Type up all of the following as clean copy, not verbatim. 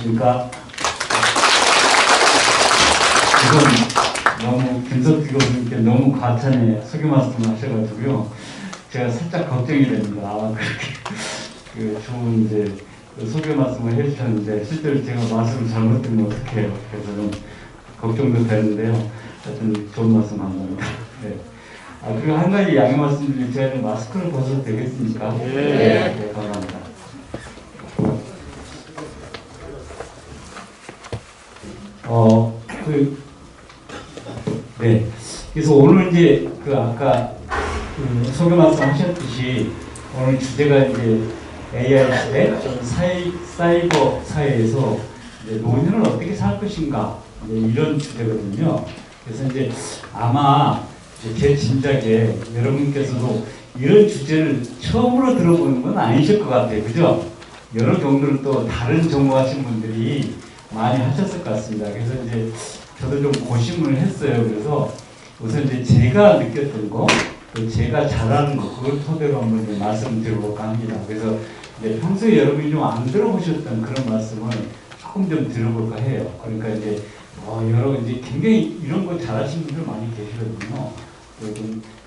안녕하십니까. 이건 너무 김석기 교수님께 너무 과찬에 소개 말씀을 하셔가지고요. 제가 살짝 걱정이 됩니다. 아마 그렇게 좋은 이제 소개 말씀을 해주셨는데 실제로 제가 말씀을 잘못드리면 어떡해요. 그래서 좀 걱정도 되는데요. 하여튼 좋은 말씀 감사합니다. 네. 그리고 한 가지 양해 말씀드리면 제가 좀 마스크를 벗어도 되겠습니까? 네, 감사합니다. 네. 그래서 오늘 이제 아까 소개 말씀하셨듯이 오늘 주제가 이제 AI 시대, 사이버 사회에서 이제 노년을 어떻게 살 것인가 이런 주제거든요. 그래서 이제 아마 제 짐작에 여러분께서도 이런 주제를 처음으로 들어보는 건 아니실 것 같아요. 그죠? 여러 경우는 또 다른 전공하신 분들이 많이 하셨을 것 같습니다. 그래서 이제 저도 좀 고심을 했어요. 그래서 우선 이제 제가 느꼈던 거, 또 제가 잘하는 거, 그걸 토대로 한번 좀 말씀드려볼까 합니다. 그래서 이제 평소에 여러분이 좀 안 들어보셨던 그런 말씀을 조금 좀 들어볼까 해요. 그러니까 이제 여러 이제 굉장히 이런 거 잘하시는 분들 많이 계시거든요.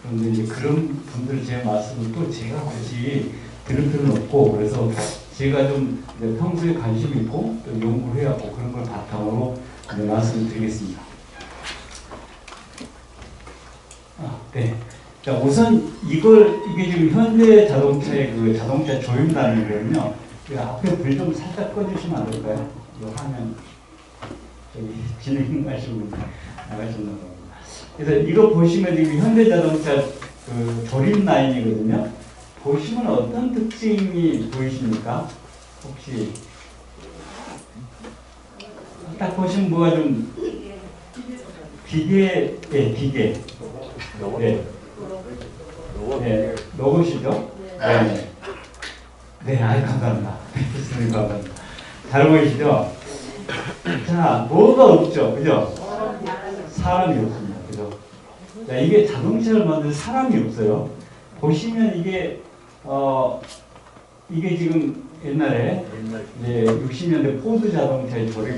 그런데 이제 그런 분들 제 말씀을 또 제가 굳이 들을 필요는 없고, 그래서 제가 좀 평소에 관심 있고 또 연구를 해왔고 그런 걸 바탕으로 말씀을 드리겠습니다. 네. 자, 우선 이게 지금 현대 자동차의 자동차 조임단이거든요. 앞에 불 좀 살짝 꺼주시면 안 될까요? 이 화면 저기 진행하시는 분 나가셨나 봐요. 그래서 이거 보시면 지금 현대 자동차 조립 라인이거든요. 보시면 어떤 특징이 보이십니까? 혹시 딱 보시면 뭐가 좀 기계. 네. 네, 로봇이죠? 네. 네, 감사합니다. 감사합니다. 잘 보이시죠? 자, 뭐가 없죠? 그죠? 사람이 없습니다. 그죠? 자, 이게 자동차를 만든 사람이 없어요. 보시면 이게 지금 옛날에 이제 60년대 포드 자동차의 조립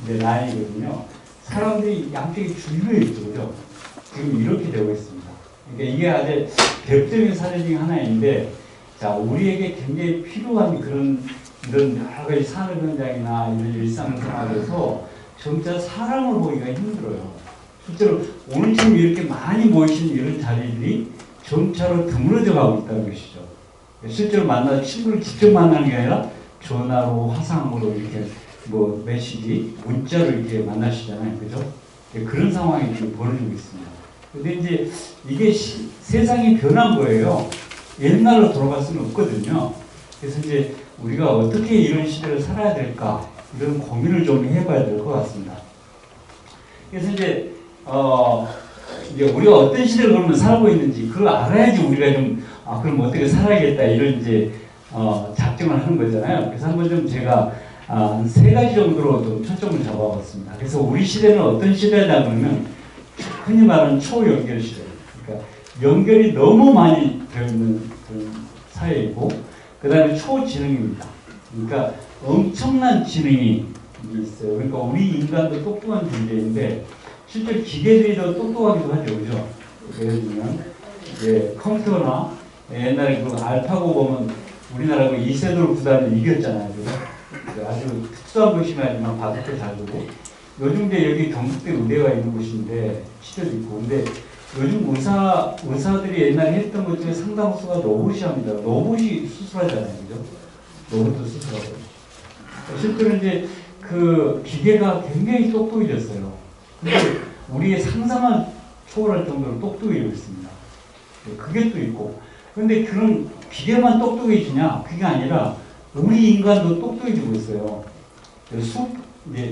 라인이거든요. 사람들이 양쪽에 줄려 있죠. 그죠? 지금 이렇게 되고 있습니다. 그러니까 이게 아주 대표적인 사례 중 하나인데, 자, 우리에게 굉장히 필요한 이런 여러 가지 산업 현장이나 이런 일상생활에서 점차 사람을 보기가 힘들어요. 실제로 오늘 지금 이렇게 많이 모이신 이런 자리들이 점차로 드물어져 가고 있다는 것이죠. 실제로 친구를 직접 만나는 게 아니라 전화로, 화상으로 이렇게 메시지, 문자로 이렇게 만나시잖아요. 그죠? 그런 상황이 지금 벌어지고 있습니다. 근데 이제 이게 세상이 변한 거예요. 옛날로 돌아갈 수는 없거든요. 그래서 이제 우리가 어떻게 이런 시대를 살아야 될까, 이런 고민을 좀 해봐야 될 것 같습니다. 그래서 이제 우리가 어떤 시대를 그러면 살고 있는지 그걸 알아야지 우리가 그럼 어떻게 살아야겠다, 이런 이제 작정을 하는 거잖아요. 그래서 한번 좀 제가 한 3가지 정도로 좀 초점을 잡아봤습니다. 그래서 우리 시대는 어떤 시대냐 그러면 흔히 말하는 초연결 시대. 그러니까 연결이 너무 많이 되어 있는 그런 사회이고, 그 다음에 초지능입니다. 그러니까 엄청난 지능이 있어요. 그러니까 우리 인간도 똑똑한 존재인데 실제 기계들이 더 똑똑하기도 하죠. 그죠? 예를 들면 컴퓨터나 옛날에 알파고 보면 우리나라 이세돌 구단을 이겼잖아요. 그죠? 아주 특수한 곳이긴 하지만 바둑도 잘 두고, 요즘 이제 여기 경북대 의대가 있는 곳인데 시대도 있고, 근데 요즘 의사들이 옛날에 했던 것 중에 상당수가 로봇이 합니다. 로봇이 수술하잖아요. 그죠? 로봇도 수술하고. 실제로 이제 기계가 굉장히 똑똑해졌어요. 근데 우리의 상상을 초월할 정도로 똑똑해지고 있습니다. 그게 또 있고. 근데 그런 기계만 똑똑해지냐? 그게 아니라 우리 인간도 똑똑해지고 있어요.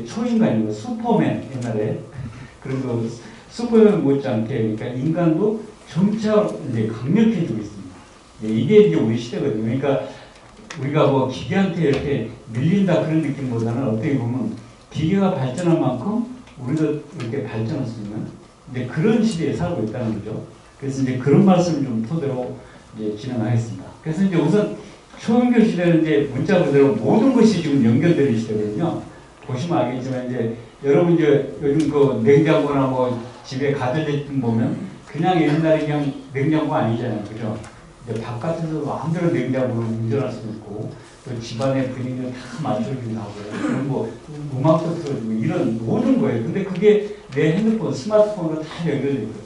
초인간이고 슈퍼맨 옛날에 그리고 슈퍼맨 못지않게, 그러니까 인간도 점차 이제 강력해지고 있습니다. 이게 이제 우리 시대거든요. 그러니까 우리가 기계한테 이렇게 밀린다 그런 느낌보다는 어떻게 보면 기계가 발전한 만큼 우리도 이렇게 발전할 수 있는 이제 그런 시대에 살고 있다는 거죠. 그래서 이제 그런 말씀을 좀 토대로 이제 진행하겠습니다. 그래서 이제 우선 초연결 시대는 이제 문자 그대로 모든 것이 지금 연결되는 시대거든요. 보시면 알겠지만 이제 여러분 이제 요즘 그 냉장고나 뭐 집에 가전제품 보면 그냥 옛날에 그냥 냉장고 아니잖아요, 그죠? 이제 바깥에서 마음대로 냉장고를 운전할 수 있고 또 집안의 분위기를 다 맞춰주기도 하고요. 그리고 뭐 음악도 틀어주고 이런 모든 거예요. 근데 그게 내 핸드폰, 스마트폰으로 다 연결되어 있거든요.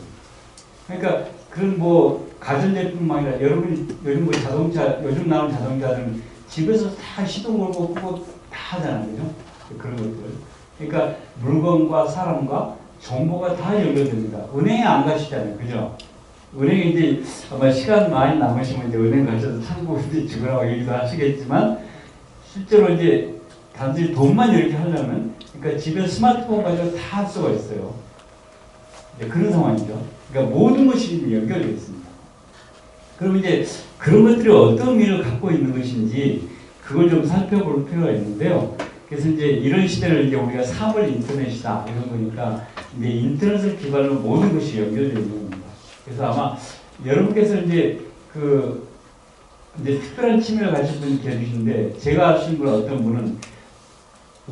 그러니까 그런 뭐 가전제품만 아니라 여러분이 요즘 뭐 자동차, 요즘 나오는 자동차들은 집에서 다 시동 걸고 끄고 다 하잖아요, 그죠? 그런 것들. 그러니까 물건과 사람과 정보가 다 연결됩니다. 은행에 안 가시잖아요, 그죠? 은행에 이제 아마 시간 많이 남으시면 이제 은행 가셔서 참고 이제 주거라고 얘기도 하시겠지만 실제로 이제 단순히 돈만 이렇게 하려면 그러니까 집에 스마트폰 가지고 다 할 수가 있어요. 그런 상황이죠. 그러니까 모든 것이 연결되어 있습니다. 그럼 이제 그런 것들이 어떤 의미를 갖고 있는 것인지 그걸 좀 살펴볼 필요가 있는데요. 그래서 이제 이런 시대를 이제 우리가 3월 인터넷이다 이런 거니까 이제 인터넷을 기반으로 모든 것이 연결되어 있는 겁니다. 그래서 아마 여러분께서 이제 그 이제 특별한 취미를 가지신 분이 계시는데 제가 아시는 분 어떤 분은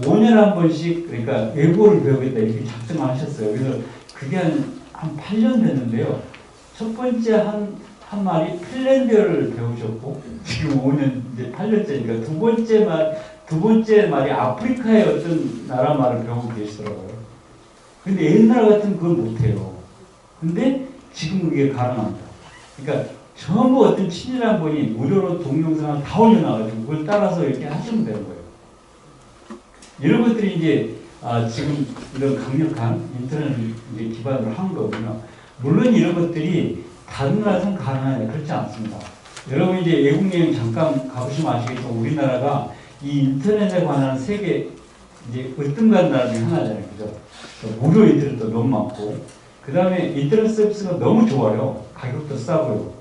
5년에 한 번씩 그러니까 외국어를 배우겠다 이렇게 작정을 하셨어요. 그래서 그게 한 8년 됐는데요. 첫 번째 한 말이 핀란드어를 배우셨고 지금 5년 이제 8년째니까 두 번째 말이 아프리카의 어떤 나라 말을 배우고 계시더라고요. 근데 옛날 같으면 그걸 못해요. 근데 지금 그게 가능합니다. 그러니까 전부 어떤 친절한 분이 무료로 동영상을 다 올려놔가지고 그걸 따라서 이렇게 하시면 되는 거예요. 이런 것들이 이제 지금 이런 강력한 인터넷을 이제 기반으로 한 거군요. 물론 이런 것들이 다른 나라에서는 가능하냐 그렇지 않습니다. 여러분 이제 외국 여행 잠깐 가보시면 아시겠지만 우리나라가 이 인터넷에 관한 세계 이제 으뜸가는 나라 중에 하나잖아요, 그죠? 무료 인터넷도 너무 많고, 그 다음에 인터넷 서비스가 너무 좋아요. 가격도 싸고요.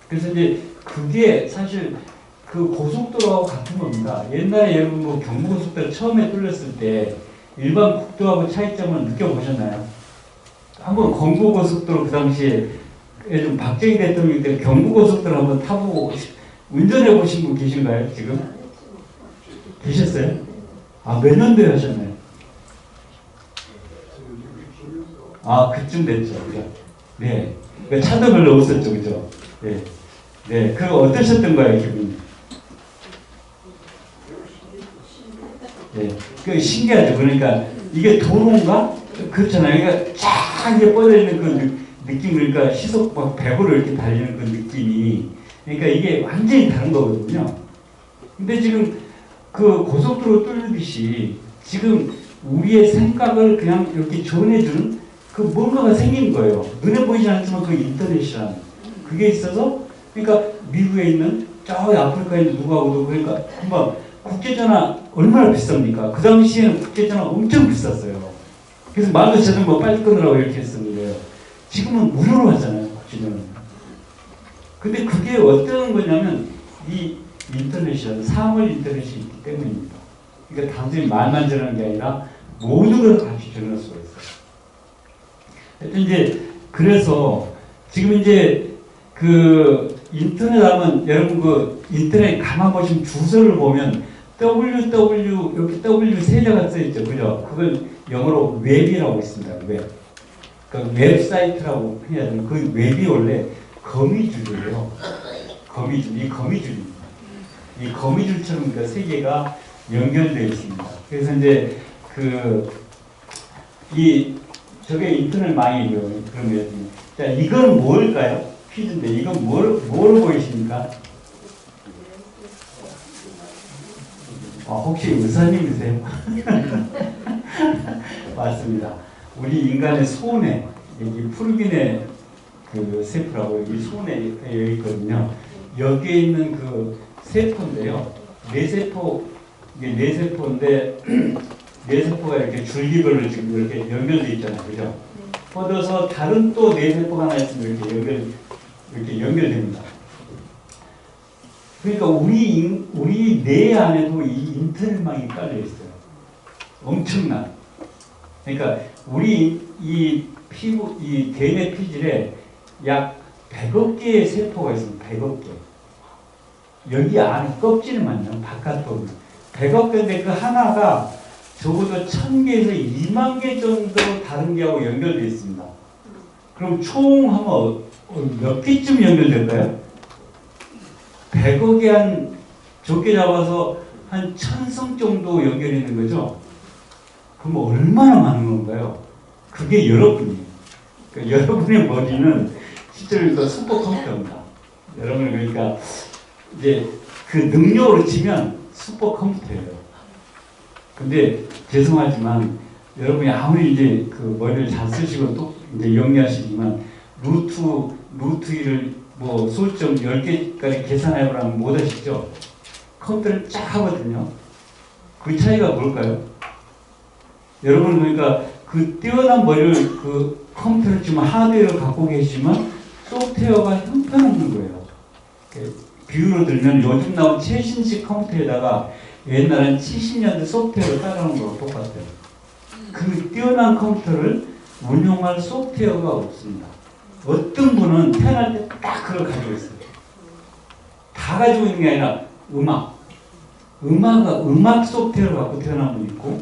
그래서 이제 그게 사실 그 고속도로하고 같은 겁니다. 옛날에 여러분 뭐 경부고속도로 처음에 뚫렸을 때 일반 국도하고 차이점을 느껴보셨나요? 한번 경부고속도로 그 당시에 좀 박정희 대통령 때 경부고속도로 한번 타보고 운전해 보신 분 계신가요? 지금? 계셨어요? 몇 년도에 하셨나요? 그쯤 됐죠. 네. 그러니까 차도 별로 없었죠. 그죠? 네. 네. 그거 어떠셨던 거예요, 기분이? 네. 그 신기하죠. 그러니까 이게 도로인가? 그렇잖아요. 그러니까 쫙 이제 뻗어있는 그 느낌, 그러니까 시속 막 100으로 이렇게 달리는 그 느낌이. 그러니까 이게 완전히 다른 거거든요. 근데 지금 그 고속도로 뚫듯이 지금 우리의 생각을 그냥 이렇게 전해주는 그 뭔가가 생긴 거예요. 눈에 보이지 않지만 그 인터넷이라는 그게 있어서 그러니까 미국에 있는 저 아프리카에 있는 누구하고도 그러니까 한번 국제전화 얼마나 비쌉니까? 그 당시에는 국제전화 엄청 비쌌어요. 그래서 말도 제대로 뭐 빨리 끊으라고 이렇게 했었는데요. 지금은 무료로 하잖아요, 국제전화. 근데 그게 어떤 거냐면 이 인터넷이라는 사물 인터넷이 있기 때문입니다. 그러니까 단순히 말만 전하는 게 아니라 모든 걸 같이 전할 수가 있어요. 하여튼 이제 그래서 지금 이제 그 인터넷 하면 여러분 그 인터넷 가만 보시면 주소를 보면 www 이렇게 W 세 자가 써 있죠, 그죠? 그걸 영어로 웹이라고 있습니다. 웹. 그러니까 웹사이트라고 해야 되는 그 웹이 원래 거미줄이에요. 거미줄, 이 거미줄입니다. 이 거미줄처럼 그 세 개가 연결되어 있습니다. 그래서 이제 저게 인터넷 망이고요. 그러면 자 이건 뭘까요? 퀴즈인데 이건 뭐로 보이십니까? 혹시 의사님이세요? 맞습니다. 우리 인간의 소뇌, 여기 푸르기네 그 세포라고 여기 소뇌에 있거든요. 여기에 있는 그 세포인데요. 이게 뇌세포인데 뇌세포가 이렇게 줄기별로 지금 이렇게 연결되어 있잖아요, 그죠? 뻗어서 다른 또 뇌세포가 하나 있으면 이렇게 연결됩니다. 그러니까 우리 뇌 안에도 이 인터넷망이 깔려 있어요. 엄청난. 그러니까 우리 이 대뇌 피질에 약 100억 개의 세포가 있습니다. 100억 개. 여기 안에 껍질만요. 바깥으로 100억 개인데 그 하나가 적어도 1000개에서 2만 개 정도 다른 게하고 연결되어 있습니다. 그럼 총 하면 몇 개쯤 연결될까요? 100억에 한 좁게 잡아서 한 1000성 정도 연결이 있는 거죠. 그럼 얼마나 많은 건가요? 그게 여러분이에요. 그러니까 여러분의 머리는 실제로 그 슈퍼컴퓨터입니다. 여러분 그러니까 이제 그 능력으로 치면 슈퍼컴퓨터예요. 근데 죄송하지만 여러분이 아무리 이제 그 머리를 잘 쓰시고 또 이제 영리하시지만 루트 2를 뭐 소수점 10개까지 계산해보라면 못 하시죠? 컴퓨터를 쫙 하거든요. 그 차이가 뭘까요? 여러분 그러니까 그 뛰어난 머리를 그 컴퓨터를 지금 하드웨어를 갖고 계시지만 소프트웨어가 형편없는 거예요. 비유로 들면 요즘 나온 최신식 컴퓨터에다가 옛날엔 70년대 소프트웨어를 따라오는 거랑 똑같아요. 그 뛰어난 컴퓨터를 운용할 소프트웨어가 없습니다. 어떤 분은 태어날 때 딱 그걸 가지고 있어요. 다 가지고 있는 게 아니라 음악 소프트웨어를 갖고 태어난 분 있고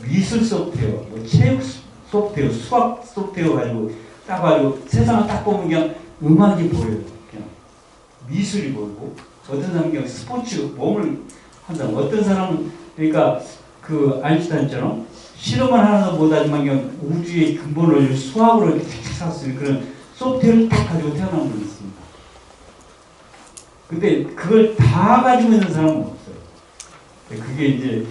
미술 소프트웨어, 뭐 체육 소프트웨어, 수학 소프트웨어 가지고 딱 가지고 세상을 딱 보면 그냥 음악이 보여요. 그냥 미술이 보이고 어떤 사람은 그냥 스포츠 몸을 한다. 어떤 사람은 그러니까 그 아인슈타인처럼 실험을 하나도 못하지만 그냥 우주의 근본 원리를 수학으로 이렇게 착착 쓸 그런 소프트웨어를 딱 가지고 태어난 분이 있습니다. 근데 그걸 다 가지고 있는 사람은 없어요. 그게 이제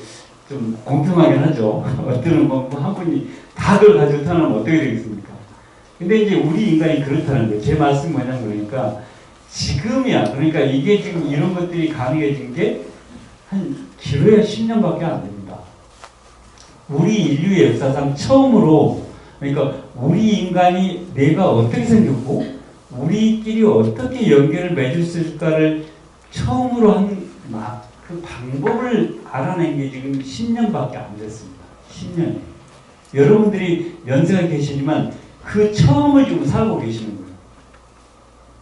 좀 공평하긴 하죠. 어떤 한 분이 다 그걸 가지고 태어나면 어떻게 되겠습니까? 근데 이제 우리 인간이 그렇다는 거예요. 제 말씀이 뭐냐면 그러니까 지금이야. 그러니까 이게 지금 이런 것들이 가능해진 게 한 길어야 10년밖에 안 됩니다. 우리 인류의 역사상 처음으로 그러니까 우리 인간이 내가 어떻게 생겼고 우리끼리 어떻게 연결을 맺을 수 있을까를 처음으로 한 그 방법을 알아낸 게 지금 10년밖에 안 됐습니다. 10년. 여러분들이 연세가 계시지만 그 처음을 지금 살고 계시는 거예요.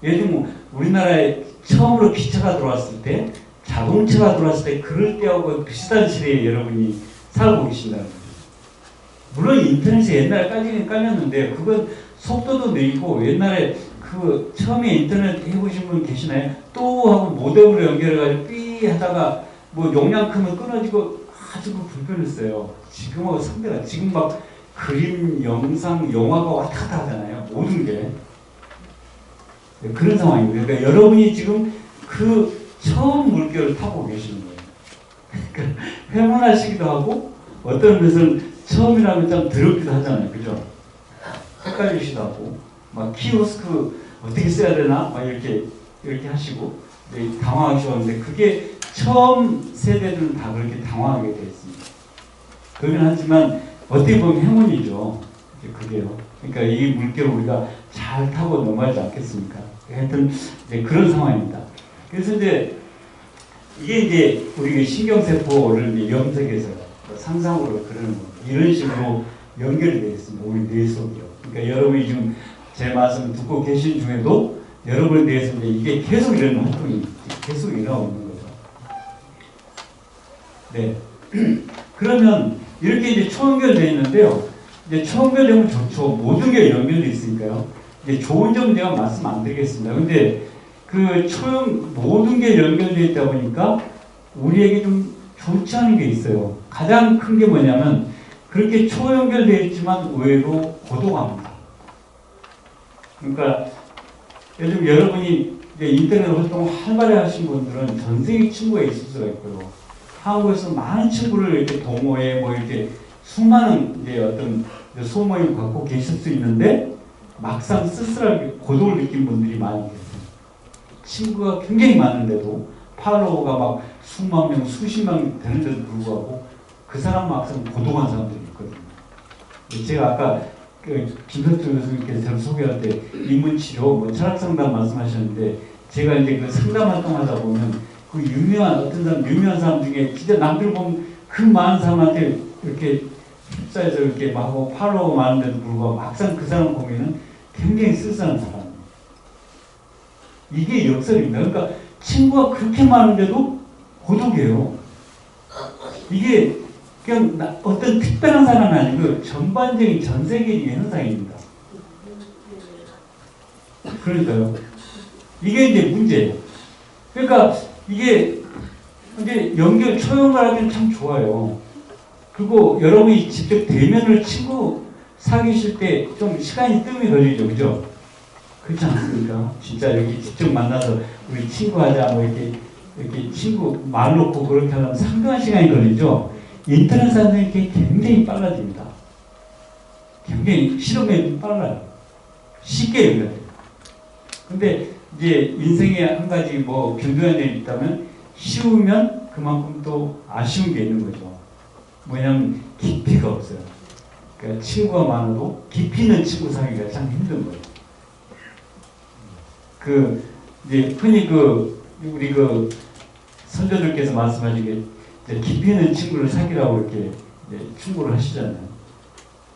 예를 들면 우리나라에 처음으로 기차가 들어왔을 때 자동차가 들어왔을 때 그럴 때하고 비슷한 시대에 여러분이 살고 계신다는 거죠. 물론 인터넷이 옛날에 깔렸는데 그건 속도도 느리고 옛날에 그 처음에 인터넷 해보신 분 계시나요? 또 하고 모뎀으로 연결해가지고 삐 하다가 뭐 용량 크면 끊어지고 아주 불편했어요. 지금하고 상대가 지금 막 그림, 영상, 영화가 왔다 갔다 하잖아요. 모든 게. 그런 상황입니다. 그러니까 여러분이 지금 그 처음 물결을 타고 계시는 거예요. 그러니까 회문하시기도 하고 어떤 것은 처음이라면 좀 더럽기도 하잖아요. 그죠? 헷갈리시기도 하고 막 키오스크 어떻게 써야 되나? 막 이렇게 하시고 당황하시고 하는데 그게 처음 세대들은 다 그렇게 당황하게 되어 있습니다. 그러긴 하지만 어떻게 보면 행운이죠. 그게요. 그러니까 이 물결을 우리가 잘 타고 넘어가지 않겠습니까? 하여튼 이제 그런 상황입니다. 그래서 이제 이게 이제 우리 신경세포를 이제 염색해서 상상으로 그리는 거 이런 식으로 연결이 되어 있습니다. 우리 뇌 속이요. 그러니까 여러분이 지금 제 말씀을 듣고 계신 중에도 여러분에 대해서 이제 이게 계속 이런 활동이 계속 일어나고 있는 거죠. 네. 그러면 이렇게 이제 초연결되어 있는데요. 이제 초연결되면 좋죠. 모든 게 연결되어 있으니까요. 이제 좋은 점은 제가 말씀 안 드리겠습니다. 근데 그 모든 게 연결되어 있다 보니까 우리에게 좀 좋지 않은 게 있어요. 가장 큰 게 뭐냐면 그렇게 초연결되어 있지만 의외로 고독합니다. 그러니까 요즘 여러분이 이제 인터넷 활동을 활발히 하신 분들은 전 세계 친구가 있을 수가 있고요. 한국에서 많은 친구를 이렇게 동호회 뭐 이렇게 수많은 이제 어떤 소모임을 갖고 계실 수 있는데 막상 쓸쓸하게 고독을 느낀 분들이 많이 계세요. 친구가 굉장히 많은데도 팔로워가 막 수만 명, 수십만 명 되는데도 불구하고 그 사람 막상 고독한 사람들이 있거든요. 제가 아까 김석준 교수님께서 저를 소개할 때 인문치료, 뭐 철학상담 말씀하셨는데 제가 이제 그 상담 활동하다 보면 그 유명한 사람 중에 진짜 남들 보면 그 많은 사람한테 이렇게 휩싸여서 이렇게 막 하고 팔로워 많은데도 불구하고 막상 그 사람 보면은 굉장히 쓸쓸한 사람. 이게 역설입니다. 그러니까 친구가 그렇게 많은데도 고독해요. 이게 그냥 어떤 특별한 사람이 아니고 전반적인 전 세계적인 현상입니다. 그러니까요. 이게 이제 문제예요. 그러니까 이게 이제 연결 초연결하기는 참 좋아요. 그리고 여러분이 직접 대면을 친구 사귀실 때 좀 시간이 뜸이 걸리죠, 그죠? 그렇지 않습니까? 진짜 이렇게 직접 만나서 우리 친구하자, 뭐 이렇게 친구 말 놓고 그렇게 하면 상당한 시간이 걸리죠. 인터넷 사는 게 굉장히 빨라집니다. 굉장히 실험이 빨라요. 쉽게 연결돼요. 근데 이제 인생에 한 가지 뭐 변동한 점이 있다면 쉬우면 그만큼 또 아쉬운 게 있는 거죠. 뭐냐면 깊이가 없어요. 그러니까 친구가 많아도 깊이 있는 친구 사귀기가 참 힘든 거예요. 이제 흔히 우리 선조들께서 말씀하신 게 깊이 있는 친구를 사귀라고 이렇게 충고를 하시잖아요.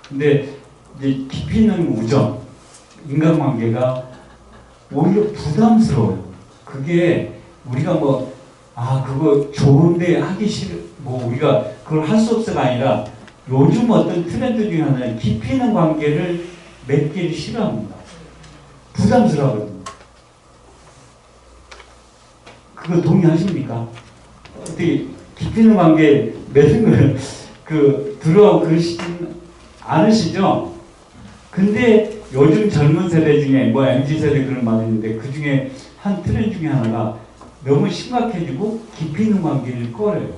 근데 이제 깊이 있는 우정, 인간관계가 오히려 부담스러워요. 그게 우리가 그거 좋은데 하기 싫어, 우리가 그걸 할 수 없어가 아니라 요즘 어떤 트렌드 중에 하나는 깊이 있는 관계를 맺기를 싫어합니다. 부담스러워요. 그거 동의하십니까? 어떻게 깊이 있는 관계 맺는 걸 들어가고 그러시진 않으시죠? 근데 요즘 젊은 세대 중에 MZ세대 그런 말이 있는데 그 중에 한 트렌드 중에 하나가 너무 심각해지고 깊이 있는 관계를 꺼려요.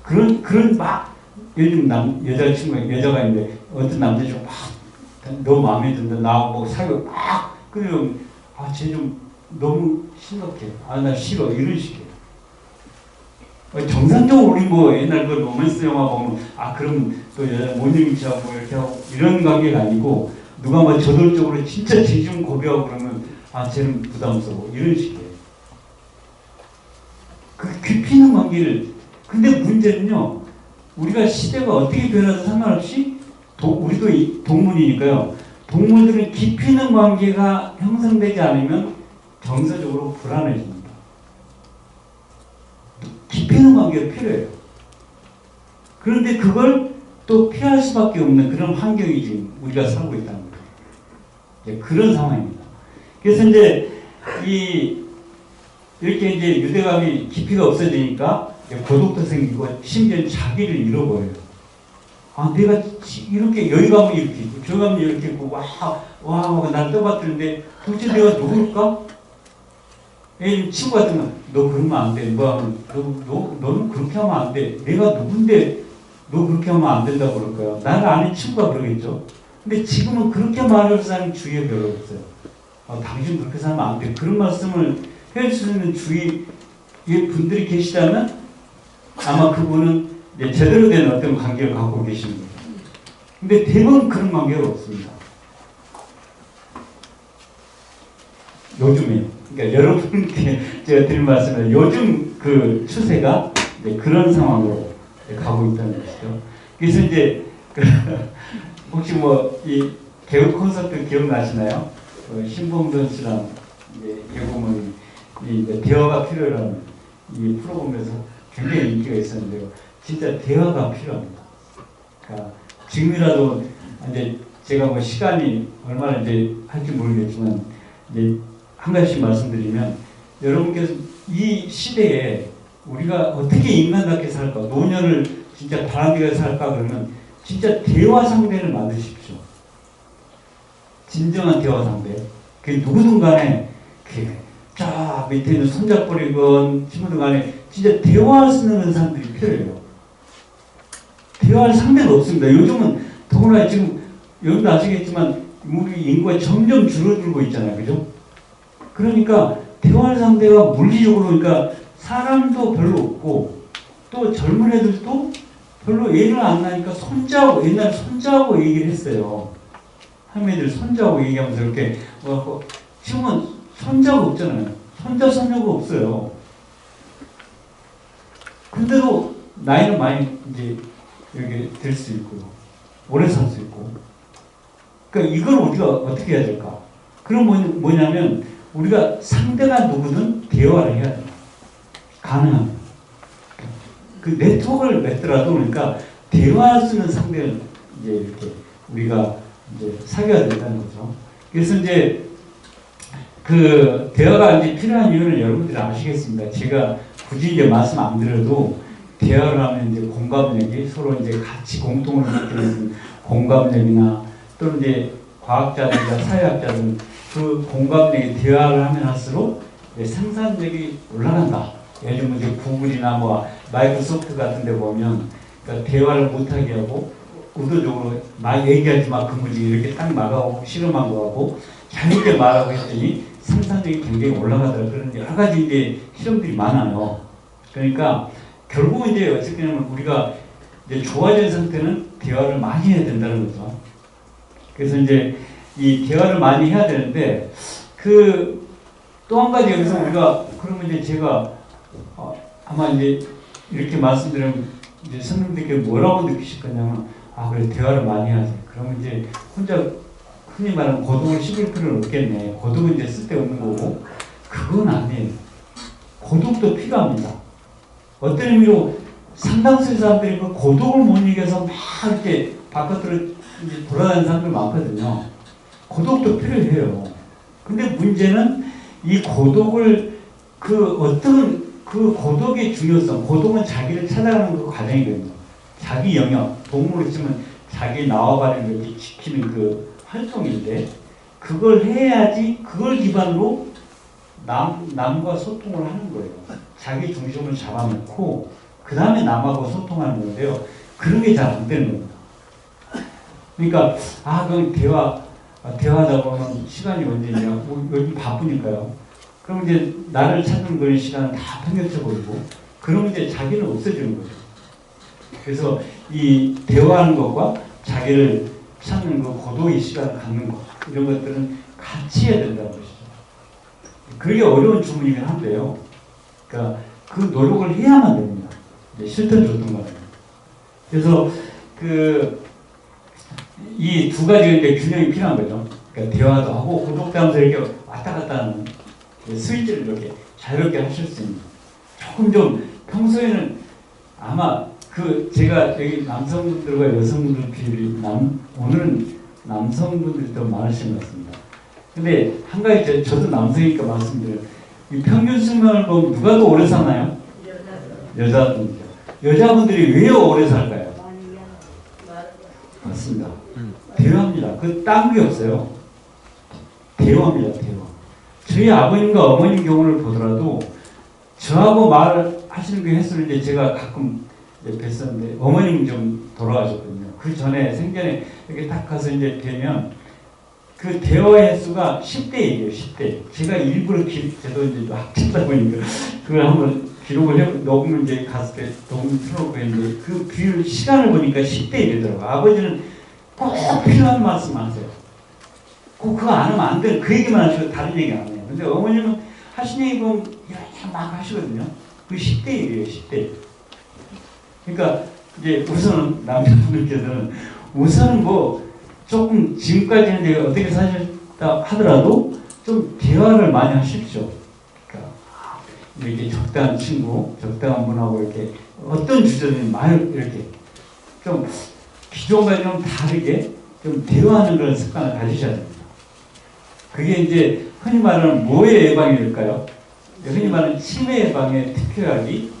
그런 요즘 여자가 있는데 어떤 남자친구 너무 마음에 든다. 나하고 사귀고 그러면 쟤 좀 너무 심각해. 나 싫어. 이런 식이에요. 정상적으로 우리 옛날 로맨스 영화 보면 그럼 또 여자 모닝치하고 이렇게 하고 이런 관계가 아니고 누가 저돌적으로 진짜 진심 고백하고 그러면 쟤는 부담스러워. 이런 식이에요. 그 깊이 있는 관계를 근데 문제는요. 우리가 시대가 어떻게 변해도 상관없이 우리도 동물이니까요. 동물들은 깊이 있는 관계가 형성되지 않으면 정서적으로 불안해집니다. 깊이 있는 관계가 필요해요. 그런데 그걸 또 피할 수밖에 없는 그런 환경이 지금 우리가 살고 있다는 거예요. 그런 상황입니다. 그래서 이제 이렇게 이제 유대감이 깊이가 없어지니까 고독도 생기고 심지어 자기를 잃어버려요. 내가 이렇게 여기 가면 이렇게 있고 저기 가면 이렇게 있고 날 떠받드는데 도대체 내가 누굴까? 친구 같으면 너 그러면 안 돼. 너는 그렇게 하면 안 돼. 내가 누군데 너 그렇게 하면 안 된다고 그럴 거야. 나를 아는 친구가 그러겠죠. 근데 지금은 그렇게 말하는 사람이 주위에 별로 없어요. 당신 그렇게 살면 안 돼. 그런 말씀을 해줄 수 있는 주위에 분들이 계시다면 아마 그분은 제대로 된 어떤 관계를 갖고 계시는 거예요. 근데 대부분 그런 관계가 없습니다. 요즘에. 그러니까 여러분께 제가 드린 말씀은 요즘 그 추세가 그런 상황으로 가고 있다는 것이죠. 그래서 이제 혹시 이 개그 콘서트 기억나시나요? 신봉선 씨랑 개그맨이 대화가 필요한 이 프로그램에서 굉장히 인기가 있었는데요. 진짜 대화가 필요합니다. 그러니까 지금이라도 이제 제가 시간이 얼마나 할지 모르겠지만 한 가지씩 말씀드리면 여러분께서 이 시대에 우리가 어떻게 인간답게 살까, 노년을 진짜 바람직하게 살까 그러면 진짜 대화 상대를 만드십시오. 진정한 대화 상대. 그 누구든 간에 저 밑에 있는 손잡거리건 친구들 간에 진짜 대화할 수 있는 사람들이 필요해요. 대화할 상대가 없습니다. 요즘은 더구나 지금 여러분도 아시겠지만 우리 인구가 점점 줄어들고 있잖아요. 그죠? 그러니까 대화할 상대가 물리적으로 그러니까 사람도 별로 없고 또 젊은 애들도 별로 애를 안 낳으니까 옛날에 손자하고 얘기를 했어요. 할머니들 손자하고 얘기하면서 이렇게 지금은 손자가 없잖아요. 손자 손녀가 없어요. 근데도 나이는 많이 여기 될 수 있고 오래 살 수 있고. 그러니까 이걸 우리가 어떻게 해야 될까? 그럼 뭐냐면 우리가 상대가 누구든 대화를 해야 돼요. 가능합니다. 그 네트워크를 맺더라도 그러니까 대화할 수 있는 상대를 이제 이렇게 우리가 이제 사귀어야 된다는 거죠. 그래서 이제 그 대화가 이제 필요한 이유는 여러분들이 아시겠습니다. 제가 굳이 이제 말씀 안 드려도 대화를 하면 이제 공감력이 서로 이제 같이 공통을 느끼는 공감력이나 또는 이제 과학자들이나 사회학자들은 그 공감력이 대화를 하면 할수록 생산력이 올라간다. 예를 들면 이제 구글이나 뭐 마이크로소프트 같은 데 보면 그러니까 대화를 못하게 하고 의도적으로 막 얘기하지 마 근무지 이렇게 딱 막아오고 실험한 거하고 자유롭게 말하고 했더니 생산력이 굉장히 올라가더라. 그런 여러 가지 이제 실험들이 많아요. 그러니까 결국은 이제 어떻게 하면 우리가 이제 좋아진 상태는 대화를 많이 해야 된다는 거죠. 그래서 이제 이 대화를 많이 해야 되는데 그 또 한 가지 여기서 우리가 그러면 이제 제가 아마 이제 이렇게 말씀드리면 이제 선생님들께 뭐라고 느끼실 거냐면 아 그래 대화를 많이 하지. 그러면 이제 혼자 흔히 말하는 고독을 씹을 필요는 없겠네. 고독은 이제 쓸데없는 거고 그건 아니에요. 고독도 필요합니다. 어떤 의미로 상당수의 사람들이 그 고독을 못 이겨서 막 이렇게 바깥으로 이제 돌아다니는 사람들 많거든요. 고독도 필요해요. 근데 문제는 이 고독을 그 어떤 그 고독의 중요성, 고독은 자기를 찾아가는 그 과정이거든요. 자기 영역, 동물로 치면 자기 나와바리는 걸 지키는 그 활동인데 그걸 해야지 그걸 기반으로 남과 소통을 하는 거예요. 자기 중심을 잡아놓고 그 다음에 남하고 소통하는 건데요. 그런 게 잘 안 되는 겁니다. 그러니까 그럼 대화하다 보면 시간이 언제냐? 요즘 바쁘니까요. 그럼 이제 나를 찾는 그런 시간은 다 편견쳐버리고 그러면 이제 자기는 없어지는 거죠. 그래서 이 대화하는 것과 자기를 찾는 그 고도의 시간을 갖는 것 이런 것들은 같이 해야 된다는 것이죠. 그게 어려운 주문이긴 한데요. 그러니까 그 노력을 해야만 됩니다. 실천 조건만. 그래서 이 두 가지 이제 균형이 필요한 거죠. 그러니까 대화도 하고 고독도 하면서 이렇게 왔다 갔다 하는 스위치를 이렇게 자유롭게 하실 수 있는. 조금 좀 평소에는 아마 제가 여기 남성분들과 여성분들 비율이 오늘은 남성분들이 더 많으신 것 같습니다. 근데 한 가지 저도 남성이니까 말씀드려요. 이 평균 수명을 보면 누가 더 오래 사나요? 여자분들. 여자분들이 왜 오래 살까요? 맞습니다. 대화입니다. 딴 게 없어요. 대화입니다. 대화. 저희 아버님과 어머님 경우를 보더라도 저하고 말하시는 게 횟수를 이제 제가 가끔 뵀었는데 어머님은 좀 돌아가셨거든요. 그 전에 생전에 이렇게 딱 가서 이제 뵈면 그 대화 횟수가 10대예요. 10대. 제가 일부러 저도 이제 학생다 보니까 그걸 한번 기록을 녹음을 이제 갔을 때 녹음 틀어놓고 했는데 그 비율 시간을 보니까 10대이 되더라고요. 아버지는 꼭 필요한 말씀 하세요. 꼭 그거 안 하면 안 돼. 그 얘기만 하시고 다른 얘기 안 해요. 근데 어머님은 하신 얘기 보면 이렇게 막 하시거든요. 그 10대 얘기예요. 10대. 그러니까 이제 우선은 남자분들께서는 우선은 뭐 조금 지금까지는 내가 어떻게 사셨다 하더라도 좀 대화를 많이 하십시오. 그러니까 이렇게 적당한 친구, 적당한 분하고 이렇게 어떤 주제든 많이 이렇게 좀 기존과 좀 다르게 좀 대화하는 그런 습관을 가지셔야 됩니다. 그게 이제 흔히 말하는 뭐의 예방이 될까요? 흔히 말하는 치매 예방에 특효약이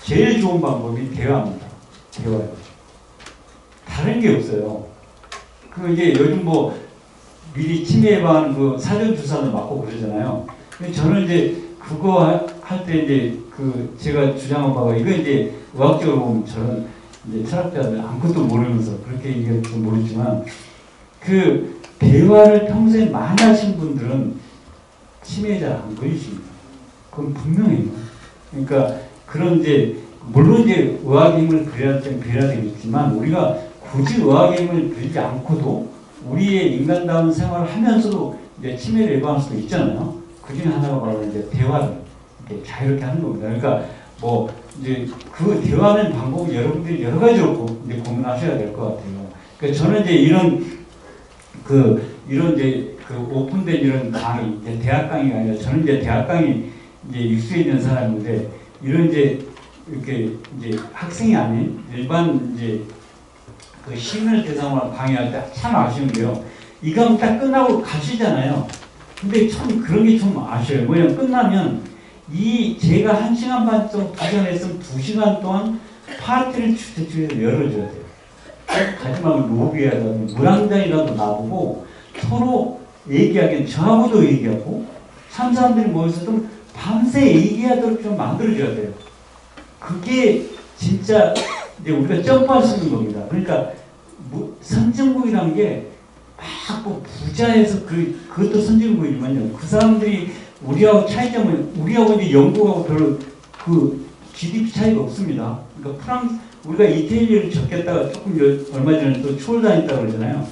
제일 좋은 방법이 대화입니다. 대화요. 다른 게 없어요. 이제 요즘 뭐 미리 치매 예방하는 그 사전 주사도 맞고 그러잖아요. 근데 저는 이제 그거 할 때 이제 제가 주장한 바가 이거 이제 의학적으로 보면 저는 이제 철학자들 아무것도 모르면서 그렇게 얘기할지 모르지만 그 대화를 평소에 많이 하신 분들은 치매에 잘 안 걸리십니다. 그건 분명해요. 그러니까 그런 이제 물론 이제 의학의 힘을 빌어야 되겠지만 우리가 굳이 의학의 힘을 빌지 않고도 우리의 인간다운 생활을 하면서도 이제 치매를 예방할 수도 있잖아요. 그 중에 하나가 바로 이제 대화를 이렇게 자유롭게 하는 겁니다. 그러니까 뭐 이제 그 대화하는 방법은 여러분들이 여러 가지로 이제 고민하셔야 될 것 같아요. 그러니까 저는 이제 이런 이런 이제 그 오픈된 이런 강의, 이제 대학 강의가 아니라 저는 이제 대학 강의 이제 익수해 있는 사람인데 이런 이제 이렇게 이제 학생이 아닌 일반 이제 그 시민을 대상으로 강의할 때 참 아쉬운 게요. 이 과목 딱 끝나고 가시잖아요. 근데 참 그런 게 좀 아쉬워요. 뭐냐면 끝나면 제가 1시간 반 정도 도전했으면 2시간 동안 파티를 주택주에서 열어줘야 돼요. 가지 말고 로비라든지 물항장이라도 놔두고 서로 얘기하기엔 저하고도 얘기하고 3사람들이 모여서 좀 밤새 얘기하도록 좀 만들어줘야 돼요. 그게 진짜 이제 우리가 점프할 수 있는 겁니다. 그러니까 선진국이란 게 막 뭐 부자에서 그것도 선진국이지만요. 그 사람들이 우리하고 차이점은 우리하고 이제 영국하고 별로 그 GDP 차이가 없습니다. 그러니까 우리가 이태리를 적겠다가 조금 얼마 전에 또 추월 다녔다고 그러잖아요.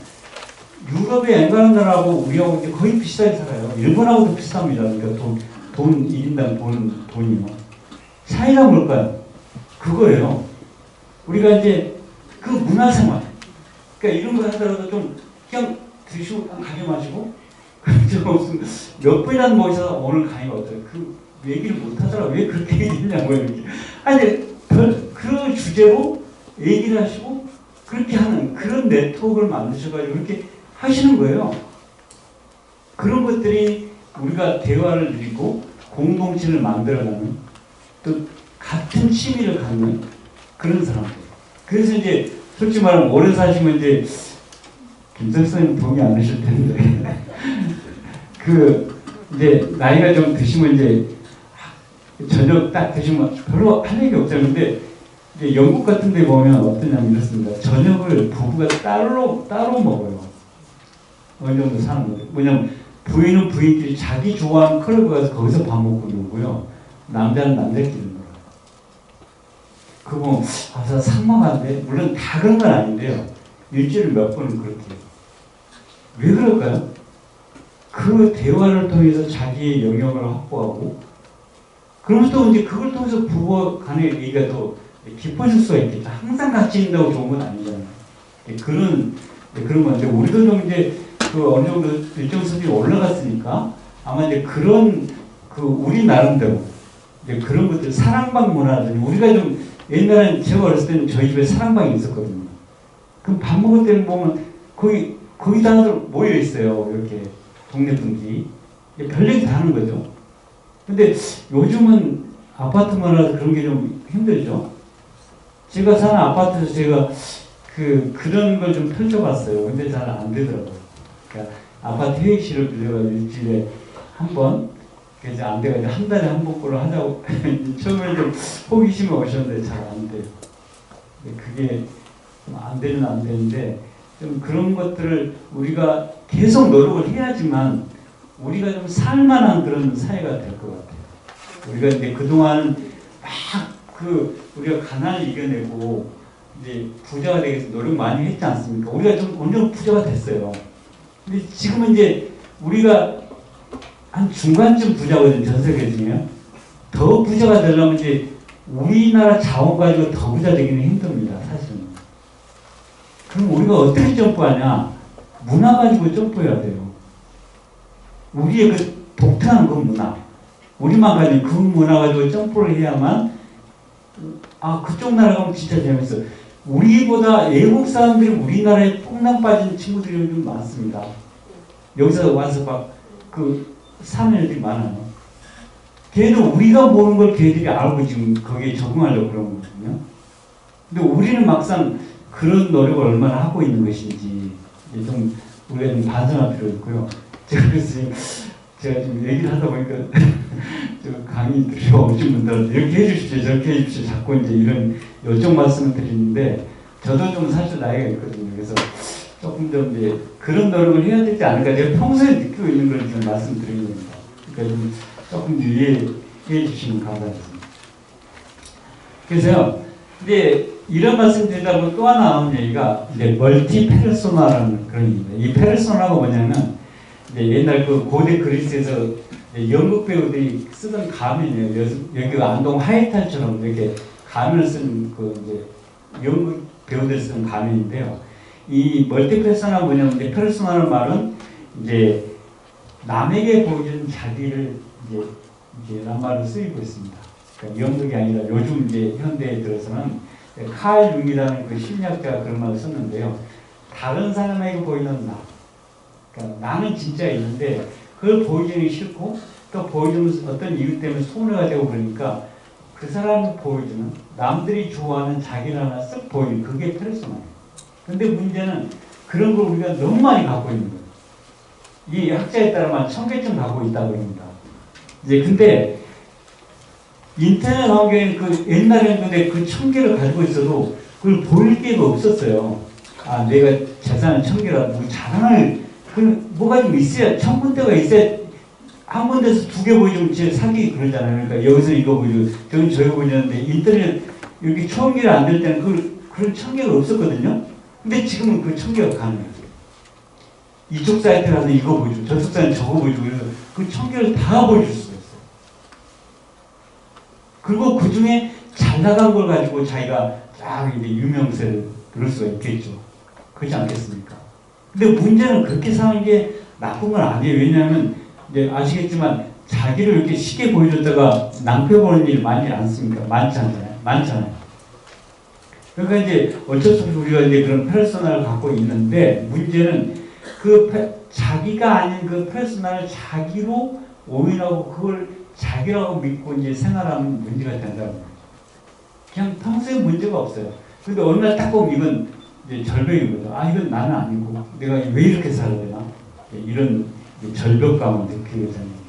유럽의 엔간한 나라하고 우리하고 이제 거의 비슷하게 살아요. 일본하고도 비슷합니다. 그러니까 돈 1인당 버는 돈이요. 차이가 뭘까요? 그거예요. 우리가 이제 그 문화생활. 그러니까 이런 거 하더라도 좀 그냥 드시고 가게 마시고 몇 번이나 모셔서 오늘 강의가 어때요? 그 얘기를 못 하더라. 왜 그렇게 얘기했냐고 이렇게. 아니 그 주제로 얘기를 하시고 그렇게 하는 그런 네트워크를 만드셔가지고 그렇게 하시는 거예요. 그런 것들이 우리가 대화를 누리고 공동체를 만들어가는 또 같은 취미를 갖는 그런 사람들. 그래서 이제 솔직히 말하면 오래 사시면 이제 김철 선생님 동의 안 하실 텐데 이제 나이가 좀 드시면 이제 저녁 딱 드시면 별로 할 얘기 없잖아요. 근데 이제 영국 같은 데 보면 어떠냐면 이렇습니다. 저녁을 부부가 따로 먹어요. 어느 정도 사는 거예요. 뭐냐면 부인은 부인끼리 자기 좋아하는 클럽 가서 거기서 밥 먹고 놀고요. 남자는 남자끼리 놀아요. 그거 상막한데 물론 다 그런 건 아닌데요. 일주일에 몇 번은 그렇게 해요. 왜 그럴까요? 그 대화를 통해서 자기의 영역을 확보하고 그러면서 또 이제 그걸 통해서 부부 간의 얘기가 더 깊어질 수가 있겠죠. 항상 같이 있다고 좋은 건 아니잖아요. 그런 건데 우리도 좀 이제 그 어느 정도 일정 수준이 올라갔으니까 아마 이제 그런 우리 나름대로 이제 그런 것들 사랑방 문화라든지 우리가 좀 옛날엔 제가 어렸을 때는 저희 집에 사랑방이 있었거든요. 그럼 밥 먹을 때는 보면 거의 다들 모여 있어요. 이렇게 동네 분들이 별 얘기 다 하는 거죠. 근데 요즘은 아파트 문화라서 그런 게 좀 힘들죠. 제가 사는 아파트에서 제가 그런 걸 좀 펼쳐봤어요. 근데 잘 안 되더라고요. 그러니까 아파트 회의실을 빌려가지고 일주일에 한 번, 그래서 안 돼가지고 한 달에 한 번꼴로 하자고 처음에 좀 호기심이 오셨는데 잘 안 돼요. 그게 안 되는 안 되는데 좀 그런 것들을 우리가 계속 노력을 해야지만 우리가 좀 살만한 그런 사회가 될 것 같아요. 우리가 이제 그동안 막 우리가 가난을 이겨내고 이제 부자가 되기 위해서 노력 많이 했지 않습니까? 우리가 좀 어느 정도 부자가 됐어요. 근데 지금은 이제 우리가 한 중간쯤 부자거든요. 전 세계 중에요. 더 부자가 되려면 이제 우리나라 자원 가지고 더 부자 되기는 힘듭니다. 사실은. 그럼 우리가 어떻게 점프하냐? 문화 가지고 점프해야 돼요. 우리의 그 독특한 그 문화. 우리만 가진 그 문화 가지고 점프를 해야만 그쪽 나라 가면 진짜 재밌어. 우리보다 외국 사람들이 우리나라에 뽕랑 빠진 친구들이 좀 많습니다. 여기서 와서 막 사는 애들이 많아요. 걔도 우리가 모르는 걸 걔들이 알고 지금 거기에 적응하려고 그런 거거든요. 근데 우리는 막상 그런 노력을 얼마나 하고 있는 것인지 좀 우리가 좀 반성할 필요 있고요. 제가 지금 얘기를 하다 보니까 강의 들으러 오신 분들한테 이렇게 해주십시오, 저렇게 해주십시오. 자꾸 이제 이런 요청 말씀을 드리는데 저도 좀 사실 나이가 있거든요. 그래서 조금 더 이제 그런 노력을 해야 되지 않을까. 제가 평소에 느끼고 있는 걸 좀 말씀드리는 겁니다. 그러니까 좀 조금 이해해 주시면 감사하겠습니다. 그래서요, 근데 이런 말씀 드리다 보면 또 하나 나오는 얘기가 이제 멀티 페르소나라는 그런 얘기입니다. 이 페르소나가 뭐냐면 이제 옛날 고대 그리스에서 연극 배우들이 쓰던 가면이에요. 여기 안동 하이탈처럼 이렇게 가면을 쓴 이제 연극 배우들 쓰던 가면인데요. 이 멀티 페르소나가 뭐냐면 페르소나라는 말은 이제 남에게 보여주는 자기를 이제 낱말로 쓰이고 있습니다. 그러니까 연극이 아니라 요즘 이제 현대에 들어서는 칼 융이라는 그 심리학자가 그런 말을 썼는데요. 다른 사람에게 보이는 나. 그러니까 나는 진짜 있는데 그걸 보여주기 싫고 또 보여주는 어떤 이유 때문에 손해가 되고 그러니까 그 사람이 보여주는 남들이 좋아하는 자기를 하나 쓱 보이는 그게 페르소나예요. 근데 문제는 그런 걸 우리가 너무 많이 갖고 있는 거예요. 이 학자에 따르면 1000개쯤 갖고 있다고 합니다. 이제 근데 인터넷 환경에 그 옛날에는 근데 그 1000개를 가지고 있어도 그걸 보일 기회가 없었어요. 아, 내가 재산을 1000개라도 뭐 자랑을 그 뭐가 좀 있어야 1000군데가 있어야 한 군데서 2개 보여주면 진짜 사기 그러잖아요. 그러니까 여기서 이거 보여주고 저기 저기 보여주는데 인터넷 이렇게 1000개가 안 될 때는 그런 1000개가 없었거든요. 근데 지금은 그 1000개가 가능해요. 이쪽 사이트라서 이거 보여주고 저쪽 사이트는 저거 보여주고 그래서 그 1000개를 다 보여줄 수가 있어요. 그리고 그 중에 잘 나간 걸 가지고 자기가 쫙 이제 유명세를 누릴 수가 있겠죠. 그렇지 않겠습니까? 근데 문제는 그렇게 사는 게 나쁜 건 아니에요. 왜냐하면 이제 아시겠지만 자기를 이렇게 쉽게 보여줬다가 낭패 보는 일 많지 않습니까? 많잖아요. 그러니까 이제 어쩔 수 없이 우리가 이제 그런 페르소나를 갖고 있는데 문제는 자기가 아닌 그 페르소나를 자기로 오인하고 그걸 자기라고 믿고 이제 생활하면 문제가 된다는 거예요. 그냥 평소에 문제가 없어요. 근데 어느 날 딱 보면 이건 이제 절벽인 거죠. 아, 이건 나는 아니고 내가 왜 이렇게 살아야 되나? 이런 절벽감을 느끼게 되는 거예요.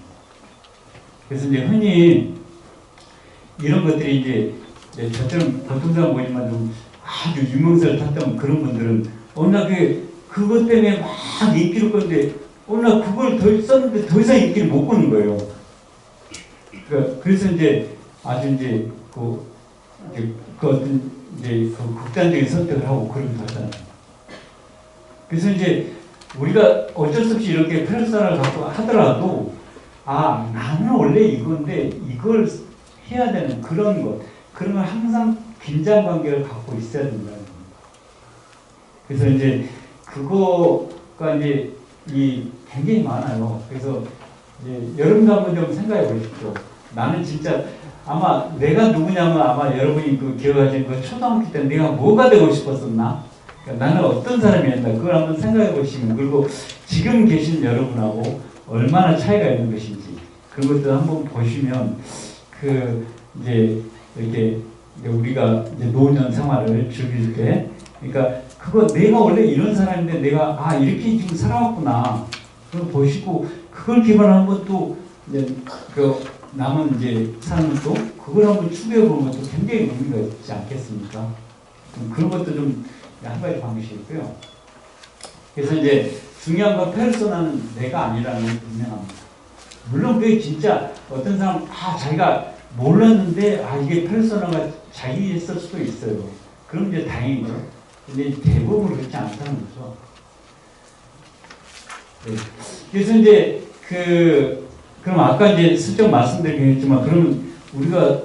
그래서 이제 흔히 이런 것들이 이제 저처럼 보통 사람 보지만 좀 아주 유명세를 탔던 그런 분들은 어느 날 그것 때문에 막 인기를 끄는데 어느 날 그걸 더 썼는데 더 이상 인기를 못 끄는 거예요. 그래서 이제 아주 이제 그 어떤 이제 그 극단적인 선택을 하고 그러기도 하잖아요. 그래서 이제 우리가 어쩔 수 없이 이렇게 페르소나를 갖고 하더라도 아, 나는 원래 이건데 이걸 해야 되는 그런 것, 그런 걸 항상 긴장 관계를 갖고 있어야 된다는 겁니다. 그래서 이제 그거가 이제 굉장히 많아요. 그래서 이제 여러분도 한번 좀 생각해 보십시오. 나는 진짜 아마 내가 누구냐면 아마 여러분이 그 기억하시는 그 초등학교 때 내가 뭐가 되고 싶었었나? 그러니까 나는 어떤 사람이었나? 그걸 한번 생각해 보시면 그리고 지금 계신 여러분하고 얼마나 차이가 있는 것인지 그런 것들 한번 보시면 이제 이렇게 우리가 이제 노년 생활을 즐길 때 그러니까 그거 내가 원래 이런 사람인데 내가 이렇게 지금 살아왔구나. 그걸 보시고 그걸 기반으로 한번 또 이제 남은 이제 삶을 또 그걸 한번 추구해 보는 것도 굉장히 의미가 있지 않겠습니까? 그런 것도 좀 한 가지 방식이고요. 그래서 이제 중요한 건 페르소나는 내가 아니라는 게 분명합니다. 물론 그게 진짜 어떤 사람 자기가 몰랐는데 이게 페르소나가 자기였을 수도 있어요. 그럼 이제 다행이죠. 근데 대부분 그렇지 않다는 거죠. 네. 그래서 이제 그럼 아까 이제 슬쩍 말씀드리긴 했지만 그러면 우리가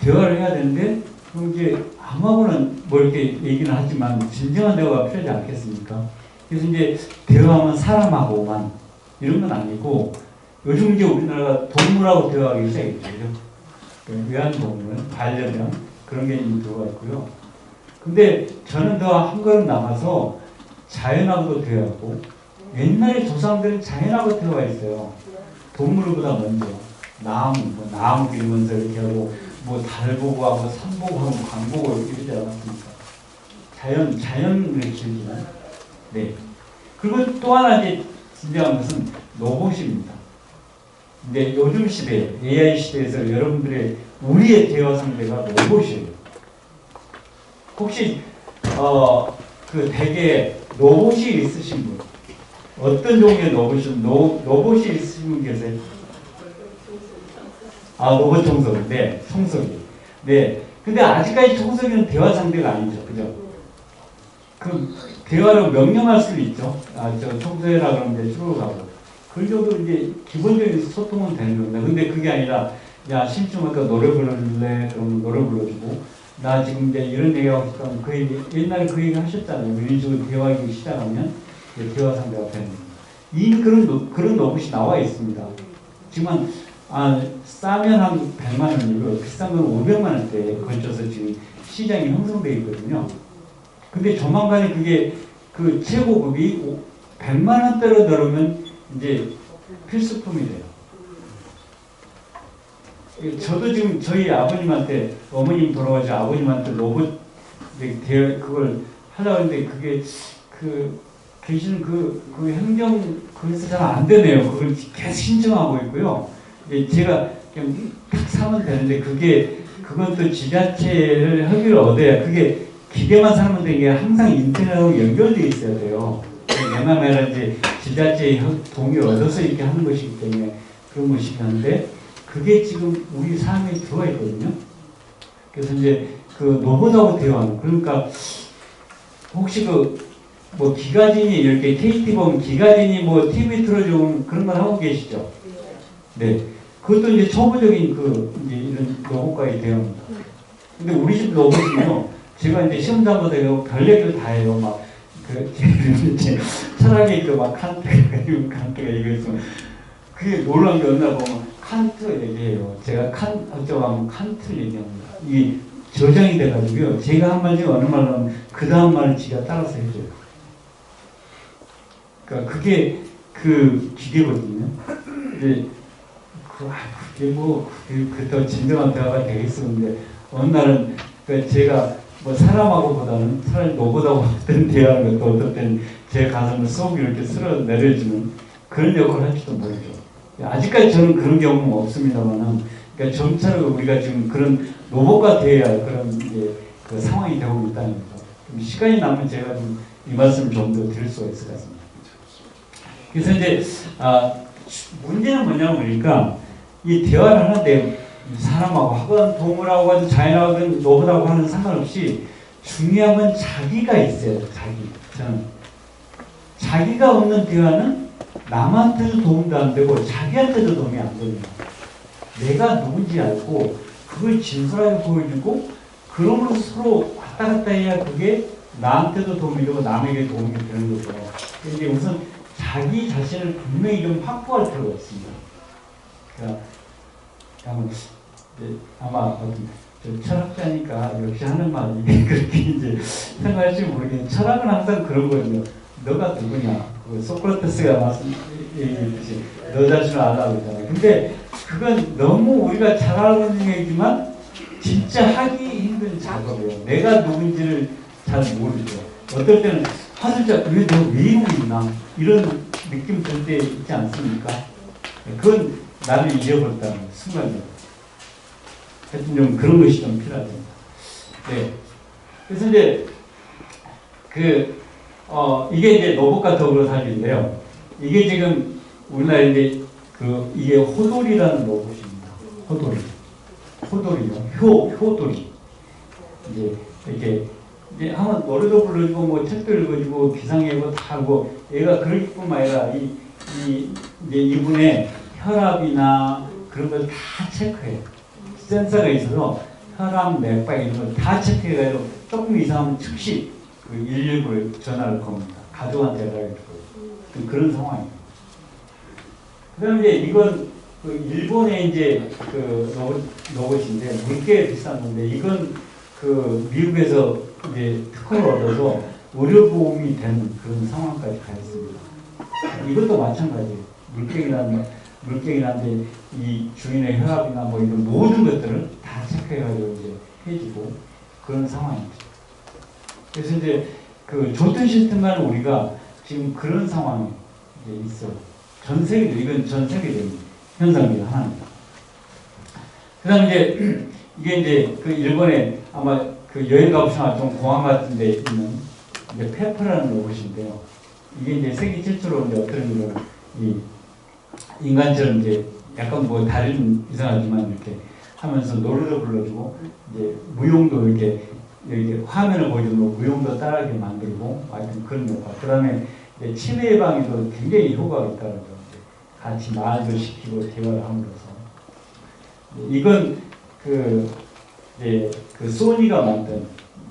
대화를 해야 되는데 그럼 이제 아무거나 뭐 이렇게 얘기는 하지만 진정한 대화가 필요하지 않겠습니까? 그래서 이제 대화하면 사람하고만 이런 건 아니고 요즘 이제 우리나라가 동물하고 대화하기 시작했죠. 외환동물, 반려견 그런 게 이제 들어가 있고요. 근데 저는 더 한 걸음 나가서 자연하고도 대화하고 옛날에 조상들은 자연하고 대화했어요. 동물보다 먼저 나무 기르면서 이렇게 하고 달 보고 하고 산 보고 하고 강 보고 이러지 않았습니까? 자연을 즐기는. 네. 그리고 또 하나 이제 중요한 것은 로봇입니다. 근데 요즘 시대, AI 시대에서 우리의 대화 상대가 로봇이에요. 혹시 대개 로봇이 있으신 분, 어떤 종류의 로봇이 있으신 분 계세요? 로봇 청소기. 네, 청소기. 네. 근데 아직까지 청소기는 대화 상대가 아니죠. 그죠? 대화로 명령할 수는 있죠. 저 청소해라 그러면 이제 쭉 가고. 그 정도 이제 기본적인 소통은 되는 겁니다. 근데 그게 아니라, 야, 심심하니까 노래 불러줄래? 그러면 노래 불러주고, 나 지금 이제 이런 얘기하고 싶다면 옛날에 그 얘기 하셨잖아요. 이런 식으로 대화하기 시작하면. 대화 상대가 되는 겁니다. 이미 그런 로봇이 나와 있습니다. 지금 싸면 한 100만 원이고 비싼 건 500만 원대에 걸쳐서 지금 시장이 형성되어 있거든요. 근데 조만간에 그게 그 최고급이 100만 원대로 들어오면 이제 필수품이 돼요. 저도 지금 저희 아버님한테, 어머님 돌아가시고 아버님한테 로봇 그걸 하려고 했는데 그게 계시는 그 행정 그래서 잘 안 되네요. 그걸 계속 신청하고 있고요. 제가 그냥 딱 사면 되는데 그건 또 지자체를 협의를 얻어야, 그게 기계만 사면 되는 게 항상 인터넷하고 연결되어 있어야 돼요. 왜냐하면 이제 지자체의 동의를 얻어서 이렇게 하는 것이기 때문에 그런 것이긴 한데, 그게 지금 우리 삶에 들어와 있거든요. 그래서 이제 그 로봇하고 대화하는, 그러니까 혹시 뭐 기가진이 이렇게 KT 보면 기가진이 뭐 TV 틀어주고 그런 걸 하고 계시죠? 네. 그것도 이제 초보적인 이제 이런 로봇과의 대화입니다. 근데 우리 집 로봇은요, 제가 이제 시험장보다 별 얘기를 다 해요. 이제 철학에 칸트가 이거 있으면 그게 놀라운 게 없나 보면 칸트 얘기해요. 제가 어쩌고 하면 칸트를 얘기합니다. 이 저장이 돼가지고요. 제가 한 말 중에 어느 말을 하면 그 다음 말을 지가 따라서 해줘요. 그러니까 그게 그 기계거든요. 이제 그게 더 진정한 대화가 되겠었는데, 어느 날은 제가 뭐 사람하고보다는 차라리 로봇하고 어떤 대화하는 것도 어떨 때는 제 가슴을 쏙 이렇게 쓸어 내려주는 그런 역할을 할지도 모르죠. 아직까지 저는 그런 경험은 없습니다만은, 그러니까 점차로 우리가 지금 그런 로봇과 대화할 그런 이제 그 상황이 되고 있다는 거죠. 시간이 남으면 제가 좀 이 말씀을 좀 더 드릴 수가 있을 것 같습니다. 그래서 이제 문제는 뭐냐면, 그러니까 이 대화를 하는데 사람하고 하건 동물하고 하든 자연하고든 로봇하고 하는 상관없이 중요한 건 자기가 있어야 돼요. 저는 자기가 없는 대화는 남한테도 도움도 안 되고 자기한테도 도움이 안 됩니다. 내가 누군지 알고 그걸 진솔하게 보여주고 그러면서 서로 왔다 갔다 해야 그게 나한테도 도움이 되고 남에게 도움이 되는 거죠. 근데 우선 자기 자신을 분명히 좀 확보할 필요가 있습니다. 그러니까 아마 철학자니까 역시 하는 말이 그렇게 이제 생각할지 모르겠는데, 철학은 항상 그런 거거든요. 너가 누구냐? 소크라테스가 말씀했듯이 너 자신을 알라고 그러잖아요. 근데 그건 너무 우리가 잘 알고 있는 얘기지만 진짜 하기 힘든 작업이에요. 내가 누군지를 잘 모르죠. 어떨 때는 진짜 왜 이러고 있나? 이런 느낌 들 때 있지 않습니까? 그건 나를 잃어버렸다는 순간이에요. 하여튼 좀 그런 것이 좀 필요합니다. 네. 그래서 이제 이게 이제 로봇과 더불어 살기인데요. 이게 지금 우리나라에 이제 이게 호돌이라는 로봇입니다. 호돌이요. 효돌이. 이제 이렇게 이제 한번 노래도 불러주고 뭐 책도 읽어주고 기상예보 다 하고, 얘가 그럴 뿐만 아니라 이제 이분의 혈압이나 그런 걸 다 체크해요. 센서가 있어서 혈압, 맥박 이런 걸 다 체크해가지고 조금 이상하면 즉시 119를 전화를 겁니다. 가족한테 연락을 주고 그런 상황이에요. 그다음에 이제 이건 일본의 이제 로봇인데 물개 비싼 건데, 이건 미국에서 이제 특허를 얻어서 의료보험이 되는 그런 상황까지 가 있습니다. 이것도 마찬가지예요. 물개이란데 이 주인의 혈압이나 뭐 이런 모든 것들을 다 체크해가지고 이제 해주고 그런 상황입니다. 그래서 이제 조던 시스템만 우리가 지금 그런 상황이 이제 있어요. 이건 전 세계적인 현상입니다. 하나입니다. 그 다음에 이제 이게 이제 일본에 아마 여행 가보시면 좀 공항 같은 데 있는 이제 페퍼라는 로봇인데요. 이게 이제 세계 최초로 이제 어떤 이 인간처럼 이제 약간 뭐 다리는 이상하지만 이렇게 하면서 노래도 불러주고 이제 무용도 이렇게 화면을 보여주면 무용도 따라하게 만들고 하여튼 그런 역할. 그 다음에 치매 예방에도 굉장히 효과가 있다는 점. 같이 말도 시키고 대화를 함으로써. 이건 소니가 만든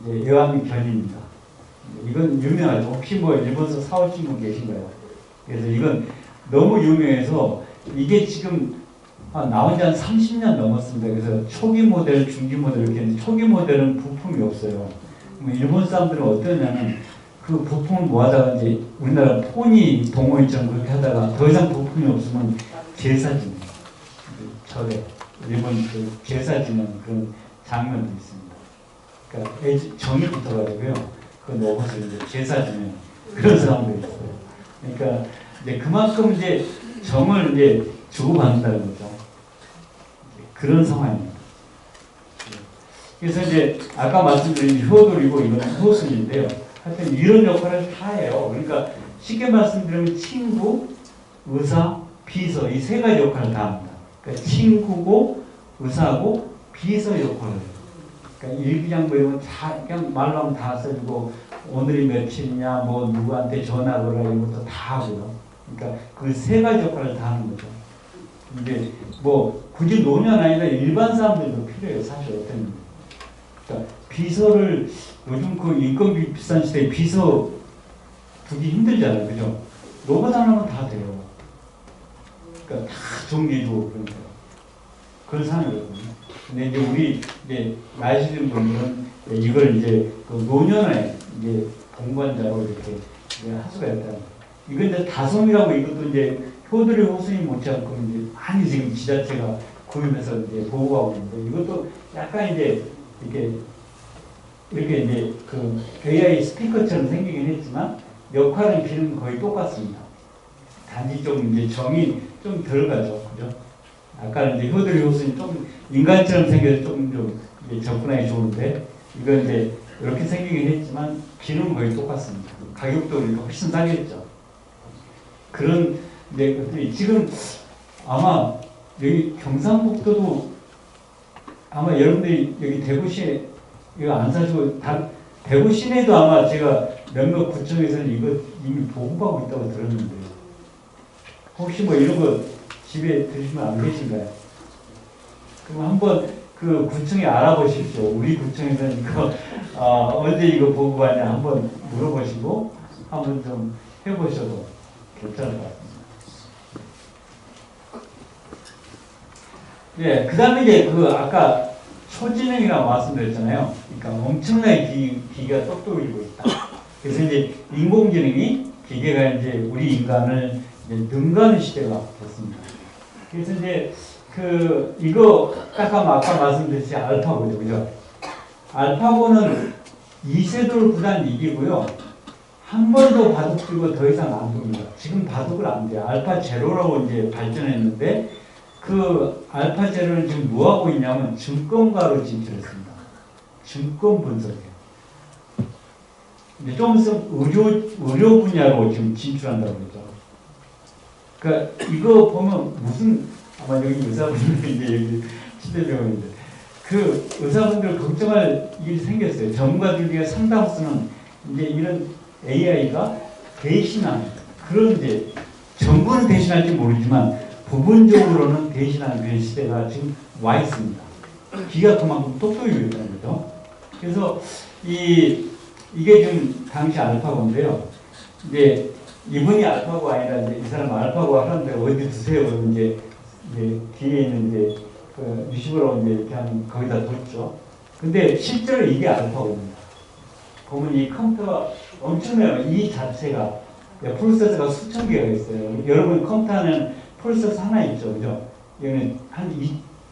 애완견입니다. 이건 유명하죠. 혹시 뭐 일본에서 사오신 분 계신가요? 그래서 이건 너무 유명해서 이게 지금 나온 지 한 30년 넘었습니다. 그래서 초기 모델, 중기 모델 이렇게 했는데 초기 모델은 부품이 없어요. 일본 사람들은 어떠냐면 그 부품을 모아다가 이제 우리나라 포니 동호인처럼 그렇게 하다가 더 이상 부품이 없으면 제사 지내요. 절에 일본 그 제사 지내는 그런 장면도 있습니다. 그러니까 정이 붙어가지고요. 그거 먹어서 이제 제사 지내는 그런 사람도 있어요. 그러니까 이제 그만큼 이제 정을 이제 주고받는다는 거죠. 그런 상황입니다. 그래서 이제 아까 말씀드린 효돌이고 이건 효순인데요. 하여튼 이런 역할을 다 해요. 그러니까 쉽게 말씀드리면 친구, 의사, 비서 이 세 가지 역할을 다 합니다. 그러니까 친구고 의사고 비서 역할을 해요. 그러니까 일기장부 이런 다 그냥 말로 하면 다 써주고 오늘이 며칠이냐 뭐 누구한테 전화 걸어 이런 것도 다 하고요. 그러니까 그 세 가지 역할을 다 하는 거죠. 근데 뭐 굳이 노년 아니라 일반 사람들도 필요해요. 사실 어떤 그러니까 비서를 요즘 그 인건비 비싼 시대에 비서 두기 힘들잖아요. 그죠? 로봇 하나면 다 돼요. 그러니까 다 정리해주고 그러니까 그런 상황이거든요. 근데 이제 우리 이제 나이 드신 분들은 이걸 이제 그 노년에 이제 공관자로 이렇게 할 수가 있다는 거예요. 이건 이제 다솜이라고 이것도 이제 효들이 호수이 못지않고 이제 많이 지금 지자체가 구입해서 이제 보호하고 있는데 이것도 약간 이제 이렇게 이제 그 AI 스피커처럼 생기긴 했지만 역할은 기능 거의 똑같습니다. 단지 좀 이제 정이 좀 덜 가죠, 그죠? 아까는 이제 효들이 호수이 좀 인간처럼 생겨서 좀 이제 접근하기 좋은데 이건 이제 이렇게 생기긴 했지만 기능은 거의 똑같습니다. 가격도 훨씬 싸겠죠. 그런 이제 것들이 지금 아마 여기 경상북도도 아마 여러분들이 여기 대구시에 이거 안 사시고 대구 시내도 아마 제가 몇몇 구청에서는 이거 이미 보급하고 있다고 들었는데 혹시 뭐 이런 거 집에 드시면 안 계신가요? 그럼 한번 그 구청에 알아보십시오. 우리 구청에서는 이거 언제 이거 보급하냐 한번 물어보시고 한번 좀 해보셔도 괜찮을 것 같습니다. 예, 그 다음에 이제 그 아까 초지능이라고 말씀드렸잖아요. 그러니까 엄청나게 기계가 똑똑해지고 있다. 그래서 이제 인공지능이 기계가 이제 우리 인간을 이제 능가하는 시대가 됐습니다. 그래서 이제 그 이거 아까 말씀드렸듯이 알파고죠, 그죠? 알파고는 이세돌 구단 이기고요. 한 번도 바둑 들고 더 이상 안 됩니다. 지금 바둑을 안 돼요. 알파 제로라고 이제 발전했는데 그 알파 제로는 지금 뭐 하고 있냐면 증권가로 진출했습니다. 증권 분석이에요. 이제 좀 있으면 의료 분야로 지금 진출한다고 그러죠. 그러니까 이거 보면 무슨 아마 여기 의사분들 이제 여기 치대병원인데 그 의사분들 걱정할 일이 생겼어요. 전문가들 중에 상당수는 이제 이런 AI가 대신하는 그런 이제 전부는 대신할지 모르지만 부분적으로는 대신하는 그런 시대가 지금 와 있습니다. 기가 그만큼 똑똑해지고 있다는 거죠. 그래서 이게 지금 당시 알파고인데요. 이제 이분이 알파고 아니라 이제 이 사람 알파고 하는데 어디 두세요? 그러면 이제 뒤에 있는 이제 그 리시버로 이제 이렇게 하면 거기다 뒀죠. 근데 실제로 이게 알파고입니다. 보면 이 컴퓨터가 엄청나요. 이 자체가 프로세서가 수천 개가 있어요. 여러분 컴퓨터는 프로세서 하나 있죠, 그죠? 이거는 한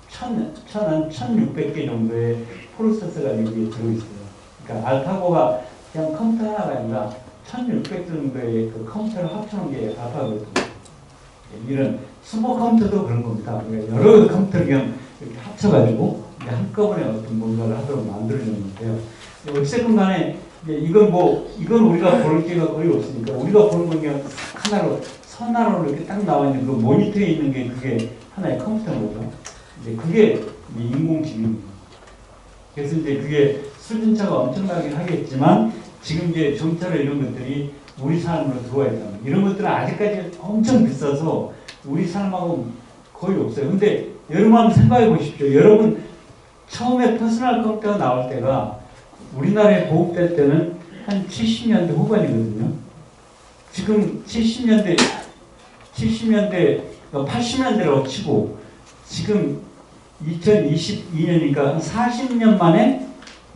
1,600개 정도의 프로세서가 여기에 들어있어요. 그러니까 알파고가 그냥 컴퓨터 하나가 아니라 1,600 정도의 그 컴퓨터를 합쳐놓은 게 알파고거든요. 이런 슈퍼컴퓨터도 그런 겁니다. 그러니까 여러 컴퓨터를 그냥 이렇게 합쳐가지고 한꺼번에 어떤 뭔가를 하도록 만들어주는 건데요. 어쨌든 간에 이건 우리가 볼 기회가 거의 없으니까 우리가 보는 건 그냥 하나로 선하로 이렇게 딱 나와 있는 그 모니터에 있는 게 그게 하나의 컴퓨터인 거죠. 이제 그게 인공지능입니다. 그래서 이제 그게 수준차가 엄청나게 하겠지만 지금 이제 점차로 이런 것들이 우리 삶으로 들어와 있다. 이런 것들은 아직까지 엄청 비싸서 우리 삶하고 거의 없어요. 근데 여러분 한번 생각해 보십시오. 여러분 처음에 퍼스널 컴퓨터가 나올 때가 우리나라에 보급될 때는 한 70년대 후반이거든요. 지금 70년대, 80년대라고 치고 지금 2022년이니까 40년 만에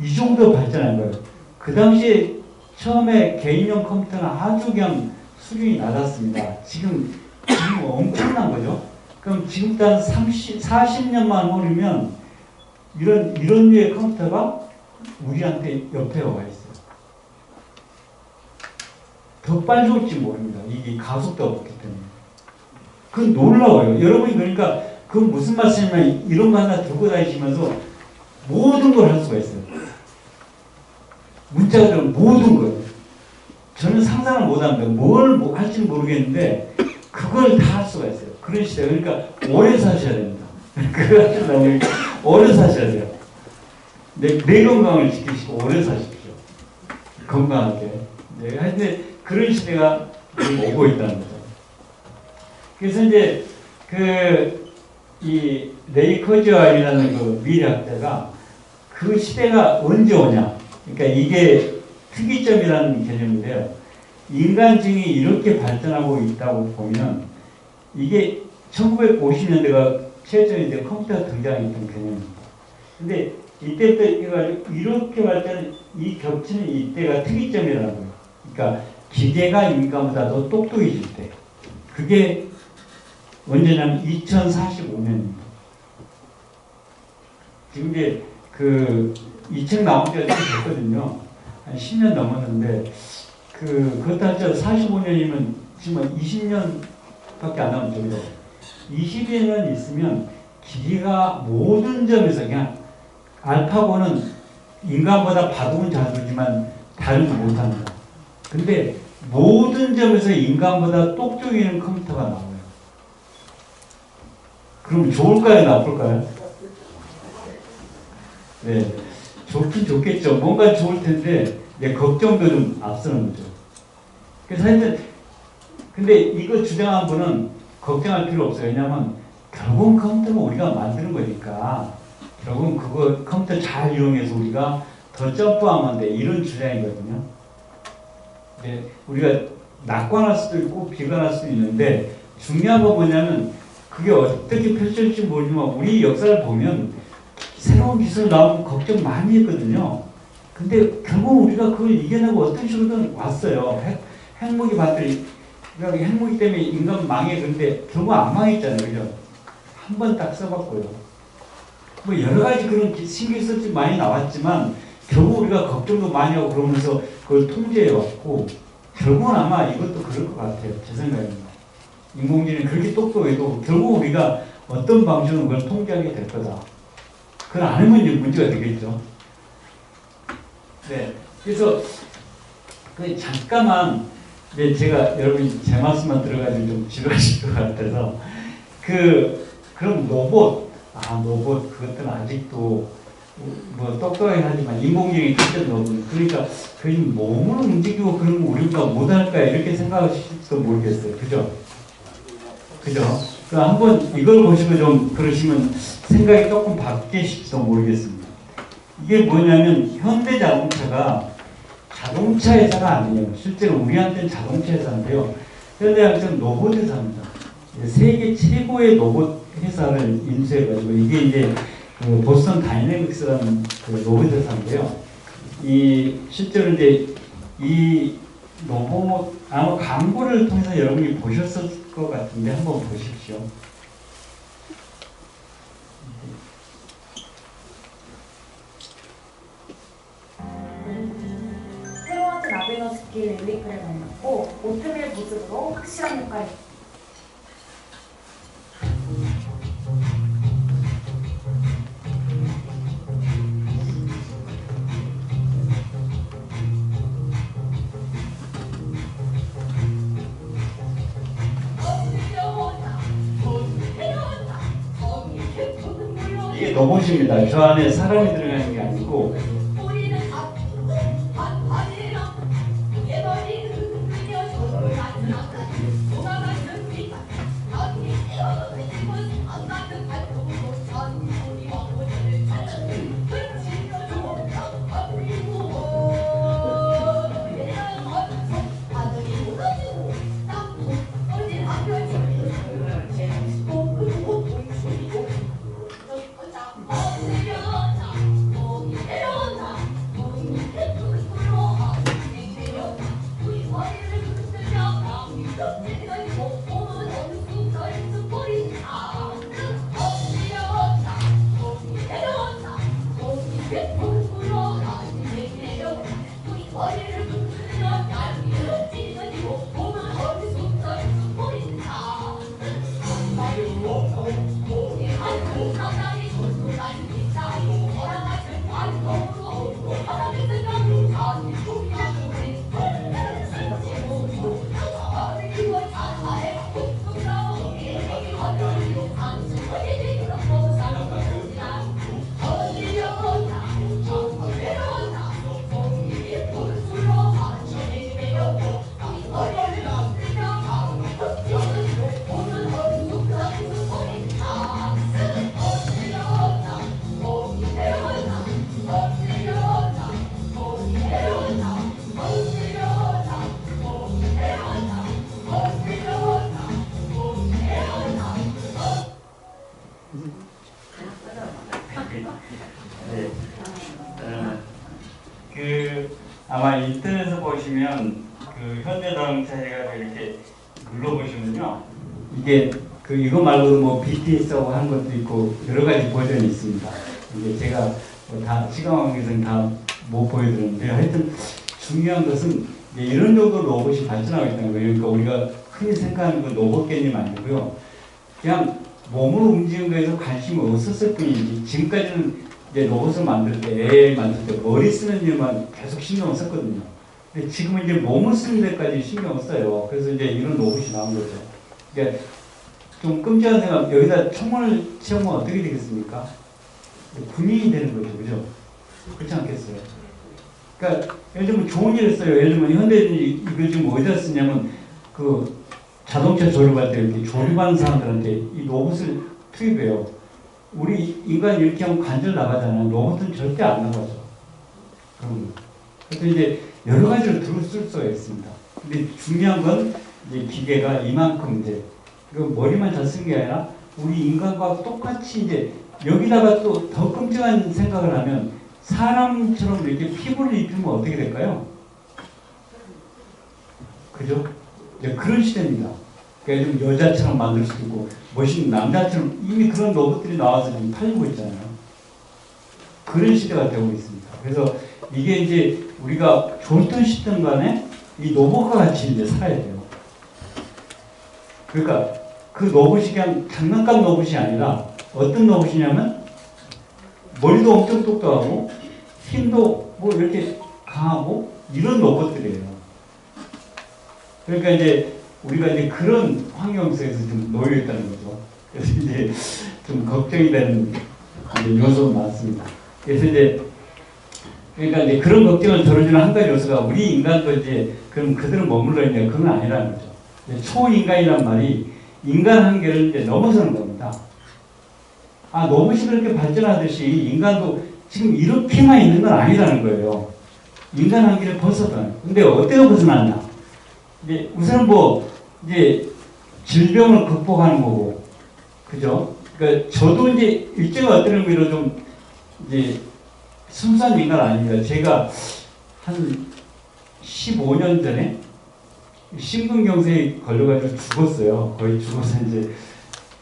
이 정도 발전한 거예요. 그 당시에 처음에 개인용 컴퓨터는 아주 그냥 수준이 낮았습니다. 지금 엄청난 거죠. 그럼 지금부터 한 40년만 흐르면 이런 류의 컴퓨터가 우리한테 옆에 와 있어요. 더 빨리 올지 모릅니다. 이게 가속도가 없기 때문에. 그건 놀라워요. 여러분이 그러니까 그건 무슨 말씀이냐면 이런 거 하나 들고 다니시면서 모든 걸 할 수가 있어요. 문자가 들어오면 모든 거예요. 저는 상상을 못합니다. 뭘 할지는 모르겠는데 그걸 다 할 수가 있어요. 그런 시대. 그러니까 오래 사셔야 됩니다. 그거 하시려면 오래 사셔야 돼요. 내 건강을 지키시고 오래 사십시오. 건강하게. 네, 하여튼 그런 시대가 오고 있다는 거죠. 그래서 이제 이 레이 커즈와이라는 그 미래학자가 그 시대가 언제 오냐. 그러니까 이게 특이점이라는 개념인데요. 인간증이 이렇게 발전하고 있다고 보면 이게 1950년대가 최초인데 컴퓨터가 등장했던 개념입니다. 근데 이때부터 이렇게 발전, 이 겹치는 이때가 특이점이라는 거예요. 그러니까 기계가 인간보다 더 똑똑해질 때. 그게 언제냐면 2045년입니다. 지금 이제 이 책 나온 지가 좀 됐거든요. 한 10년 넘었는데, 그것도 하죠. 45년이면 지금 20년밖에 안 남았죠. 그죠? 20년 있으면 기계가 모든 점에서 그냥 알파고는 인간보다 바둑은 잘 두지만 다루지 못합니다. 근데 모든 점에서 인간보다 똑똑이는 컴퓨터가 나와요. 그럼 좋을까요? 나쁠까요? 네. 좋긴 좋겠죠. 뭔가 좋을 텐데, 걱정도 좀 앞서는 거죠. 그래서 하여튼, 근데 이거 주장한 분은 걱정할 필요 없어요. 왜냐하면 결국은 컴퓨터는 우리가 만드는 거니까, 결국은 그거 컴퓨터 잘 이용해서 우리가 더 점프하면 돼. 이런 주장이거든요. 네. 우리가 낙관할 수도 있고 비관할 수도 있는데, 중요한 건 뭐냐면, 그게 어떻게 펼쳐질지 모르지만, 우리 역사를 보면, 새로운 기술 나오고 걱정 많이 했거든요. 근데 결국 우리가 그걸 이겨내고 어떤 식으로든 왔어요. 핵무기 반들이, 그러니까 핵무기 때문에 인간 망해. 근데 결국 안 망했잖아요. 그죠? 한 번 딱 써봤고요. 뭐 여러 가지 그런 신기술들이 많이 나왔지만 결국 우리가 걱정도 많이 하고 그러면서 그걸 통제해 왔고 결국은 아마 이것도 그럴 것 같아요. 제 생각입니다. 인공지능이 그렇게 똑똑해도 결국 우리가 어떤 방식으로 그걸 통제하게 될 거다. 그걸 안 하면 이제 문제가 되겠죠. 네. 그래서, 잠깐만, 제가 여러분이 제 말씀만 들어가지고 좀 지루하실 것 같아서, 그럼 로봇, 그것들은 아직도, 똑똑하긴 하지만, 인공지능이 진짜 로봇. 그러니까, 그 몸으로 움직이고 그런 거 우리가 못할까, 이렇게 생각하실지도 모르겠어요. 그죠? 그죠? 한번 이걸 보시고 좀 그러시면 생각이 조금 바뀌실지도 모르겠습니다. 이게 뭐냐면 현대 자동차가 자동차 회사가 아니에요. 실제로 우리한테는 자동차 회사인데요. 현대 자동차는 로봇 회사입니다. 세계 최고의 로봇 회사를 인수해가지고 이게 이제 보스턴 다이내믹스라는 로봇 회사인데요. 실제로 이제 이 로봇 아마 광고를 통해서 여러분이 보셨을 것 같은데 한번 보십시오. 새로운 아베노 스킬 릴리크를 만났고 오트밀 모습으로 확실한 효과를 이게 로봇입니다. 저 안에 사람이 들어가는 게 아니고 네. 아마 인터넷에서 보시면 그 현대자동차 해가지고 이렇게 눌러보시면요. 이게 이거 말고도 뭐 BTS하고 하는 것도 있고 여러 가지 버전이 있습니다. 이게 제가 뭐다 시간 관계상 다 못 보여드렸는데 하여튼 중요한 것은 이런 정도 로봇이 발전하고 있다는 거예요. 그러니까 우리가 흔히 생각하는 그 로봇 개념이 아니고요. 그냥 몸으로 움직이는 거에서 관심이 없었을 뿐이지 지금까지는 이제 로봇을 만들 때, AI 만들 때 머리 쓰는 일만 계속 신경을 썼거든요. 근데 지금은 이제 몸을 쓰는 데까지 신경을 써요. 그래서 이제 이런 로봇이 나온 거죠. 그러니까 좀 끔찍한 생각, 여기다 총을 채우면 어떻게 되겠습니까? 군인이 되는 거죠. 그죠? 그렇지 않겠어요? 그러니까 예를 들면 좋은 일을 써요. 예를 들면 현대인이 이걸 지금 어디다 쓰냐면 그 자동차 조립할 때 이렇게 조립하는 사람들한테 이 로봇을 투입해요. 우리 인간 이렇게 하면 관절 나가잖아요. 로봇은 절대 안 나가죠. 그래서 이제 여러 가지로 쓸 수가 있습니다. 근데 중요한 건 이제 기계가 이만큼 이제 머리만 잘 쓴 게 아니라 우리 인간과 똑같이 이제 여기다가 또 더 끔찍한 생각을 하면 사람처럼 이렇게 피부를 입히면 어떻게 될까요? 그죠? 이제 그런 시대입니다. 그러니까 좀 여자처럼 만들 수도 있고 멋있는 남자처럼 이미 그런 로봇들이 나와서 지금 팔리고 있잖아요. 그런 시대가 되고 있습니다. 그래서 이게 이제 우리가 좋든 싫든 간에 이 로봇과 같이 이제 살아야 돼요. 그러니까 그 로봇이 그냥 장난감 로봇이 아니라 어떤 로봇이냐면 머리도 엄청 똑똑하고 힘도 뭐 이렇게 강하고 이런 로봇들이에요. 그러니까 이제 우리가 이제 그런 환경 속에서 좀 놓여 있다는 거죠. 그래서 이제 좀 걱정이 되는 요소가 많습니다. 그래서 이제 그러니까 이제 그런 걱정을 덜어주는 한 가지 요소가 우리 인간도 이제 그럼 그대로 머물러 있냐 그건 아니라는 거죠. 초인간이란 말이 인간 한계를 이제 넘어서는 겁니다. 로봇이 그렇게 발전하듯이 인간도 지금 이렇게만 있는 건 아니라는 거예요. 인간 한계를 벗어나요. 근데 어떻게 벗어났냐? 이제 우선 뭐 이제 질병을 극복하는 거고, 그죠? 그러니까 저도 이제 일제가 어떤 의미로 좀 이제 순수한 인간 아닙니다. 제가 한 15년 전에 심근경색에 걸려가지고 죽었어요. 거의 죽어서 이제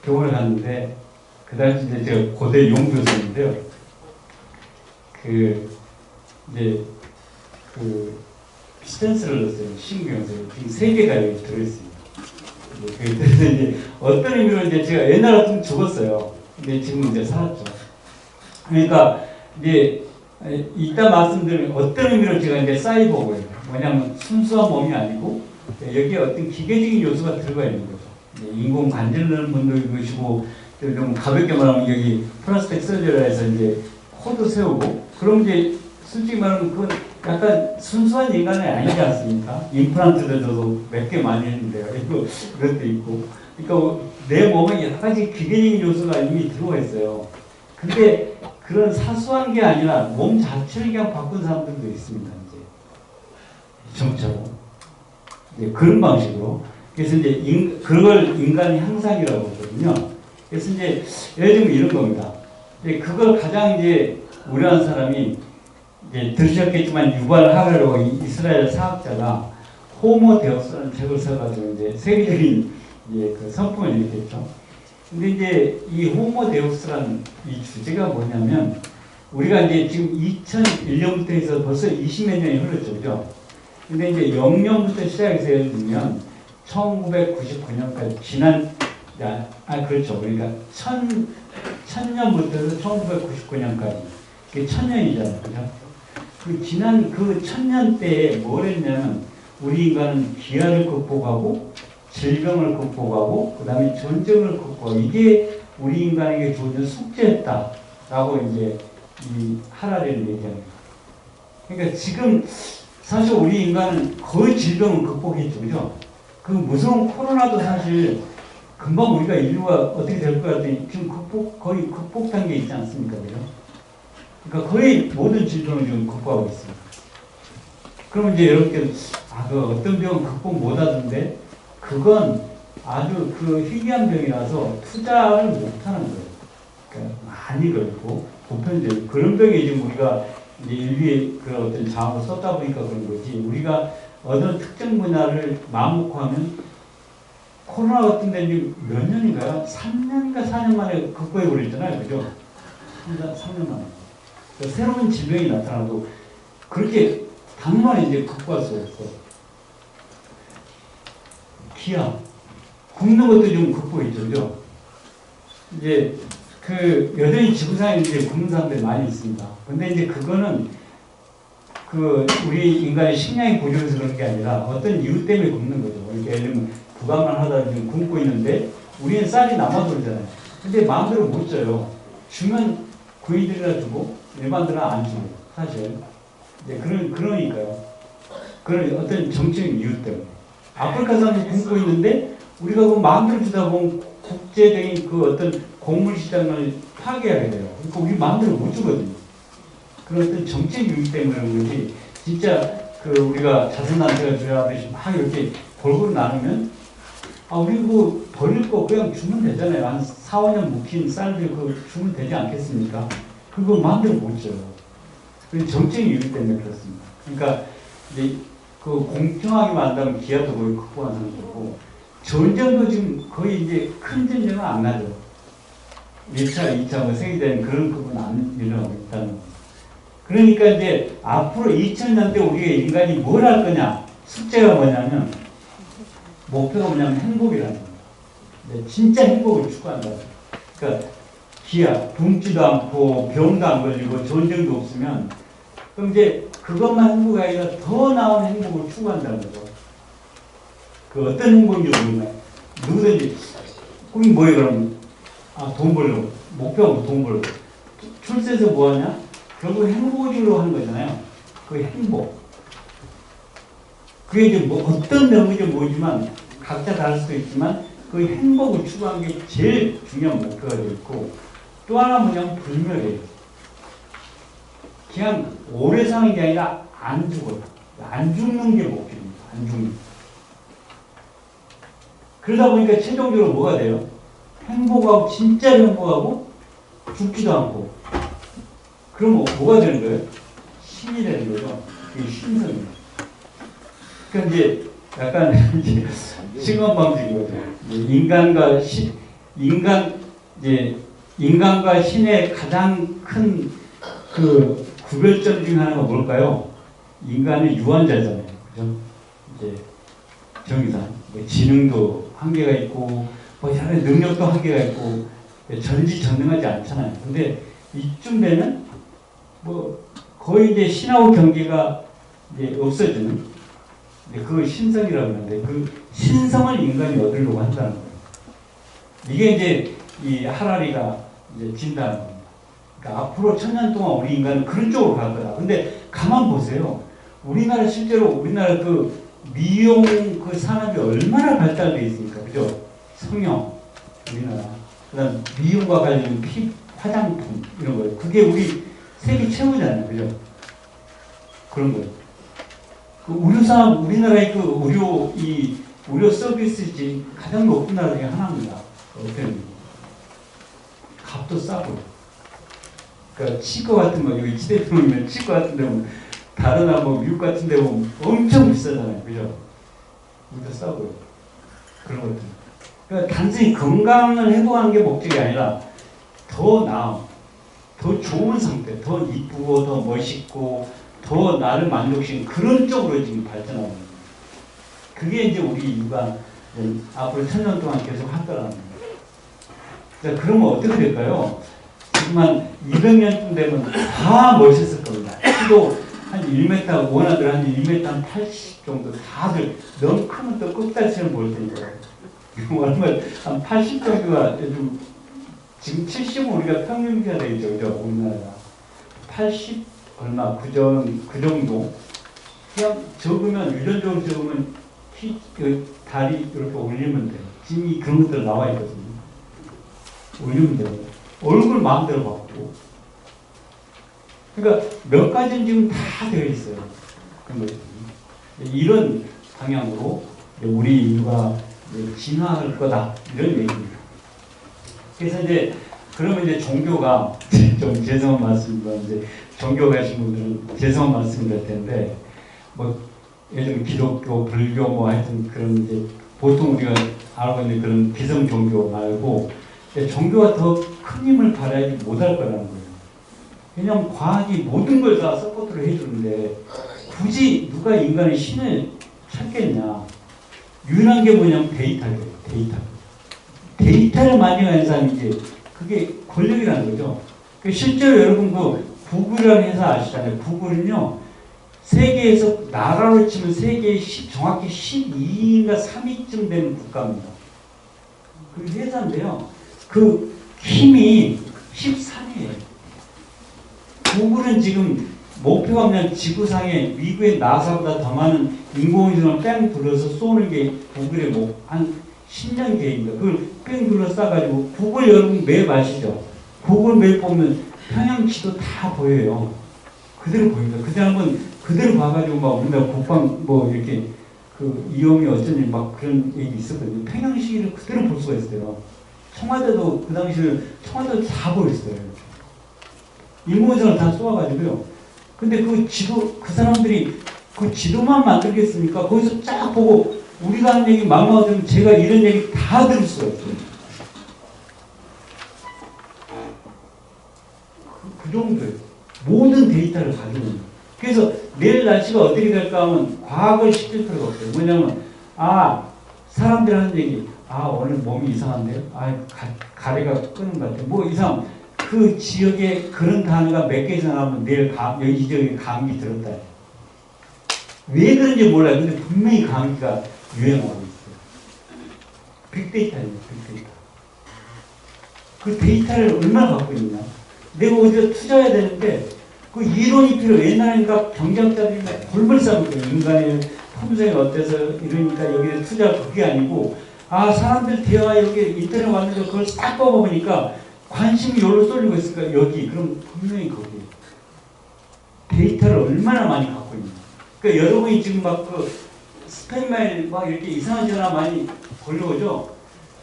병원을 갔는데 그 당시 이제 제가 고대 용교수인데요. 이제 스탠스를 넣었어요. 심근경색. 지금 3개가 여기 들어있습니다. 그래서 이제 어떤 의미로 이제 제가 옛날 같으면 죽었어요. 근데 지금 이제 살았죠. 그러니까 이제 이따 말씀드리면 어떤 의미로 제가 이제 사이보그예요. 뭐냐면 순수한 몸이 아니고 여기에 어떤 기계적인 요소가 들어가 있는 거죠. 인공 관절 넣는 분도 계시고 좀 가볍게 말하면 여기 플라스틱 서저리라 해서 이제 코도 세우고 그럼 이제 솔직히 말하면 그건 약간 순수한 인간이 아니지 않습니까? 임플란트도 저도 몇 개 많이 했는데요. 이것도 있고. 그러니까 내 몸에 여러 가지 기계적인 요소가 이미 들어가 있어요. 근데 그런 사소한 게 아니라 몸 자체를 그냥 바꾼 사람들도 있습니다. 이제 점차로. 그런 방식으로. 그래서 이제 그걸 인간의 향상이라고 하거든요. 그래서 이제 예를 들면 이런 겁니다. 그걸 가장 이제 우려한 사람이 이제 들으셨겠지만 유발 하라로 이스라엘 사학자가 호모 데우스라는 책을 써가지고 이제 세계적인 이제 그 선풍을 일으켰죠. 근데 이제 이 호모 데우스라는 이 주제가 뭐냐면 우리가 이제 지금 2001년부터 해서 벌써 20몇 년이 흘렀죠, 그죠? 근데 이제 0년부터 시작해서 예를 들면 1999년까지 그렇죠. 그러니까 1000년부터 해서 1999년까지 그게 1000년이잖아요, 그죠? 지난 그 1000년 때에 뭘 했냐면 우리 인간은 기아를 극복하고 질병을 극복하고 그 다음에 전쟁을 극복하고 이게 우리 인간에게 주어진 숙제였다라고 이제 이 하라리를 얘기합니다. 그러니까 지금 사실 우리 인간은 거의 질병을 극복했죠, 그죠? 그 무서운 코로나도 사실 금방 우리가 인류가 어떻게 될 것 같더니 지금 거의 극복 단계에 있지 않습니까, 그죠? 그러니까 거의 모든 질병을 지금 극복하고 있습니다. 그러면 이제 여러분께서 그 어떤 병은 극복 못하던데 그건 아주 그 희귀한 병이라서 투자를 못하는 거예요. 그러니까 많이 걸리고 보편적인 그런 병에 지금 우리가 이제 인류의 그 어떤 자원을 썼다 보니까 그런 거지. 우리가 어떤 특정 분야를 마음먹고하면 코로나 같은 데는 몇 년인가요? 3년인가 4년 만에 극복해 버렸잖아요, 그죠? 3년 만에. 그러니까 새로운 질병이 나타나도 그렇게 당만에 이제 극복할 수 없어. 기아 굶는 것도 좀 극복했죠, 그죠? 이제 그 여전히 지구상에 이제 굶는 사람들이 많이 있습니다. 근데 이제 그거는 그 우리 인간의 식량이 부족해서 그런 게 아니라 어떤 이유 때문에 굶는 거죠. 이렇게 예를 들면 부감만 하다 지금 굶고 있는데 우리는 쌀이 남아도 그러잖아요. 근데 마음대로 못 줘요. 주면 고인들이라 주고 일반들은 안 주고 사실 이제 그러니까요. 그런 어떤 정치적 이유 때문에 아프리카 사람이 굶고 있는데 우리가 그 마음대로 주다 보면 국제적인 그 어떤 곡물 시장을 파괴하게 돼요. 그러니까 우리 마음대로 못 주거든요. 그런 어떤 정책 이유 때문에 그런 거지. 진짜 그 우리가 자선단체가 주야하듯이 막 이렇게 골고루 나누면 우리 그거 버릴 거 그냥 주면 되잖아요. 한 4, 5년 묵힌 쌀들 그거 주면 되지 않겠습니까? 그거 마음대로 못 줘요. 그 정책 이유 때문에 그렇습니다. 그러니까 이제 그 공평하게 만든다면 기아도 거의 극복하는 거고 전쟁도 지금 거의 이제 큰 전쟁은 안 나죠. 1차, 2차 뭐 세계대전 그런 부분은 안 일어나고 있다는 거. 그러니까 이제 앞으로 2000년대 우리가 인간이 뭘 할 거냐 숙제가 뭐냐면 목표가 뭐냐면 행복이라는 거예요. 진짜 행복을 추구한다. 그러니까 기아 굶지도 않고 병도 안 걸리고 전쟁도 없으면 그럼 이제 그것만 행복이 아니라 더 나은 행복을 추구한다는 거죠. 그 어떤 행복인지 모르면 누구든지 꿈이 뭐예요 그럼? 돈 벌려고. 목표가 돈 벌려고. 출세해서 뭐 하냐? 결국 행복을 주려고 하는 거잖아요. 그 행복. 그게 이제 뭐 어떤 명목인지 모르지만 각자 다를 수도 있지만 그 행복을 추구하는 게 제일 중요한 목표가 되어 있고 또 하나 뭐냐면 불멸이에요. 그냥 오래 사는 게 아니라 안 죽어요. 안 죽는 게 목표입니다. 안 죽는. 그러다 보니까 최종적으로 뭐가 돼요? 행복하고 진짜로 행복하고 죽지도 않고 그럼 뭐가 되는 거예요? 신이 되는 거죠. 그게 신성이에요. 그러니까 이제 약간 이제 신건방지거죠. 인간과 신의 가장 큰 그 구별점 중 하나가 뭘까요? 인간은 유한자잖아요. 그죠? 이제 정의상 지능도 한계가 있고 뭐 여러 능력도 한계가 있고 전지전능하지 않잖아요. 근데 이쯤 되면 뭐 거의 이제 신하고 경계가 이제 없어지는 그 신성이라고 하는데 그 신성을 인간이 얻으려고 한다는 거예요. 이게 이제 이 하라리가 이제 진단하는 겁니다. 그러니까 앞으로 1000년 동안 우리 인간은 그런 쪽으로 갈 거다. 근데 가만 보세요. 우리나라 실제로 우리나라 그 미용 그 산업이 얼마나 발달되어 있습니까? 그죠? 성형 우리나라. 그다음 미용과 관련된 화장품 이런 거예요. 그게 우리 세계 최고잖아요. 그죠? 그런 거예요. 그 의료산 우리나라의 그 의료 서비스지 가장 높은 나라 중에 하나입니다. 어때요? 값도 싸고. 그러니까 치과 같은 거 여기 지대병원이면 치과 같은 데 보면 다른 나라 뭐 미국 같은 데 보면 엄청 비싸잖아요. 그죠? 우리도 싸고요. 그런 것들. 그러니까 단순히 건강을 회복하는 게 목적이 아니라 더 나은, 더 좋은 상태, 더 이쁘고 더 멋있고 더 나를 만족시키는 그런 쪽으로 지금 발전하고 있는 거예요. 그게 이제 우리 인류가 앞으로 1000년 동안 계속 할 거라는 거예요. 자, 그러면 어떻게 될까요? 지금 한 200년쯤 되면 다 멋있을 겁니다. 키도 한 1m, 원하들 한 1m 한 80 정도 다들 너무 크면 또 끝달처럼 보일 테니까. 얼마 한 80 정도가 요즘 지금 70은 우리가 평균기가 되겠죠. 그죠? 우리나라가. 80 얼마 그 정도 그냥 적으면 유전적으로 적으면 다리 이렇게 올리면 돼요. 지금 그런 것들 나와 있거든요. 올리면 돼요. 얼굴 마음대로 바꾸고. 그러니까 몇 가지는 지금 다 되어 있어요. 그런 거죠. 이런 방향으로 우리 인류가 진화할 거다 이런 얘기입니다. 그래서 이제 그러면 이제 종교가 좀 죄송한 말씀입니다. 이제 종교 가신 분들은 죄송한 말씀이 될 텐데 뭐 예를 들면 기독교, 불교 뭐 하여튼 그런 이제 보통 우리가 알고 있는 그런 비성 종교 말고 종교가 더 큰 힘을 발휘하지 못할 거라는 거예요. 왜냐하면 과학이 모든 걸 다 서포트를 해주는데 굳이 누가 인간의 신을 찾겠냐. 유일한 게 뭐냐면 데이터예요. 데이터를 많이 가진 사람이 이제 그게 권력이라는 거죠. 실제로 여러분 그 구글이라는 회사 아시잖아요. 구글은요. 세계에서 나라로 치면 세계의 정확히 12위인가 3위쯤 되는 국가입니다. 그 회사인데요. 그 힘이 13위예요. 구글은 지금 목표가 그냥 지구상에 미국의 나사보다 더 많은 인공위성을 뺑 둘러서 쏘는 게 구글의 한 10년 계획입니다. 그걸 뺑 둘러싸가지고 구글 여러분 맵 아시죠? 구글 맵 보면 평양지도 다 보여요. 그대로 보입니다. 그때 한번 그대로 봐가지고 막 우리나라 국방 뭐 이렇게 그 위험이 어쩐지 막 그런 얘기 있었거든요. 평양시를 그대로 볼 수가 있어요. 청와대도 그 당시에 청와대도 다 보였어요. 인공위성을 다 쏘아가지고요. 근데 그 지도 그 사람들이 그 지도만 만들겠습니까? 거기서 쫙 보고 우리가 하는 얘기 막막하 되면 제가 이런 얘기 다 들을 수가 있어요. 그 정도예요. 모든 데이터를 가지고 있는 거예요. 그래서 내일 날씨가 어떻게 될까 하면 과학을 시킬 필요가 없어요. 뭐냐면 사람들이 하는 얘기 오늘 몸이 이상한데요? 가래가 끄는 것 같아요. 뭐 이상 그 지역에 그런 단어가 몇 개 이상 나오면 내일 이 지역에 감기 들었다. 왜 그런지 몰라요. 근데 분명히 감기가 유행하고 있어요. 빅데이터예요. 빅데이터. 그 데이터를 얼마나 갖고 있냐. 내가 어디서 투자해야 되는데 그 이론이 필요해요. 옛날에니까 경제학자들이 골몰 싸움이거든요. 인간의 품성이 어때서 이러니까 여기에 투자 그게 아니고 사람들 대화 여기 인터넷 왔는데 그걸 싹 뽑아보니까 관심이 여기로 쏠리고 있으니까 여기 그럼 분명히 거기 데이터를 얼마나 많이 갖고 있냐. 그러니까 여러분이 지금 막 그 스팸메일 막 이렇게 이상한 전화 많이 걸려오죠.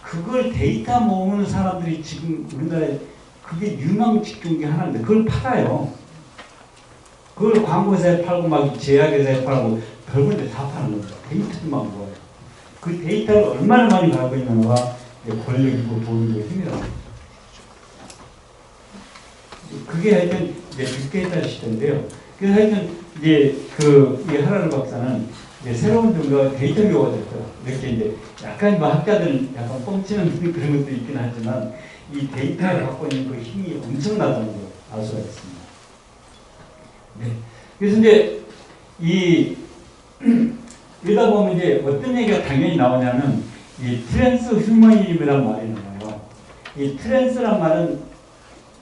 그걸 데이터 모으는 사람들이 지금 우리나라에 그게 유망 직종 중에 하나인데 그걸 팔아요. 그걸 광고회사에 팔고 막 제약회사에 팔고 별건데 다 파는 겁니다. 데이터만 모아요. 그 데이터를 얼마나 많이 갖고 있는가 권력이고 돈이고 힘이라고. 그게 하여튼 이제 빅데이터 시대인데요. 그래서 하여튼 이제 이 하라르 박사는 이제 새로운 종교가 데이터 교가 됐어요. 이렇게 이제 약간 뭐 학자들은 약간 뻥치는 그런 것도 있긴 하지만 이 데이터를 갖고 있는 그 힘이 엄청나다는 걸 알 수가 있습니다. 네. 그래서 이제 이러다 보면 이제 어떤 얘기가 당연히 나오냐면 이 트랜스 휴머니즘이라는 말이 나와요. 이 트랜스란 말은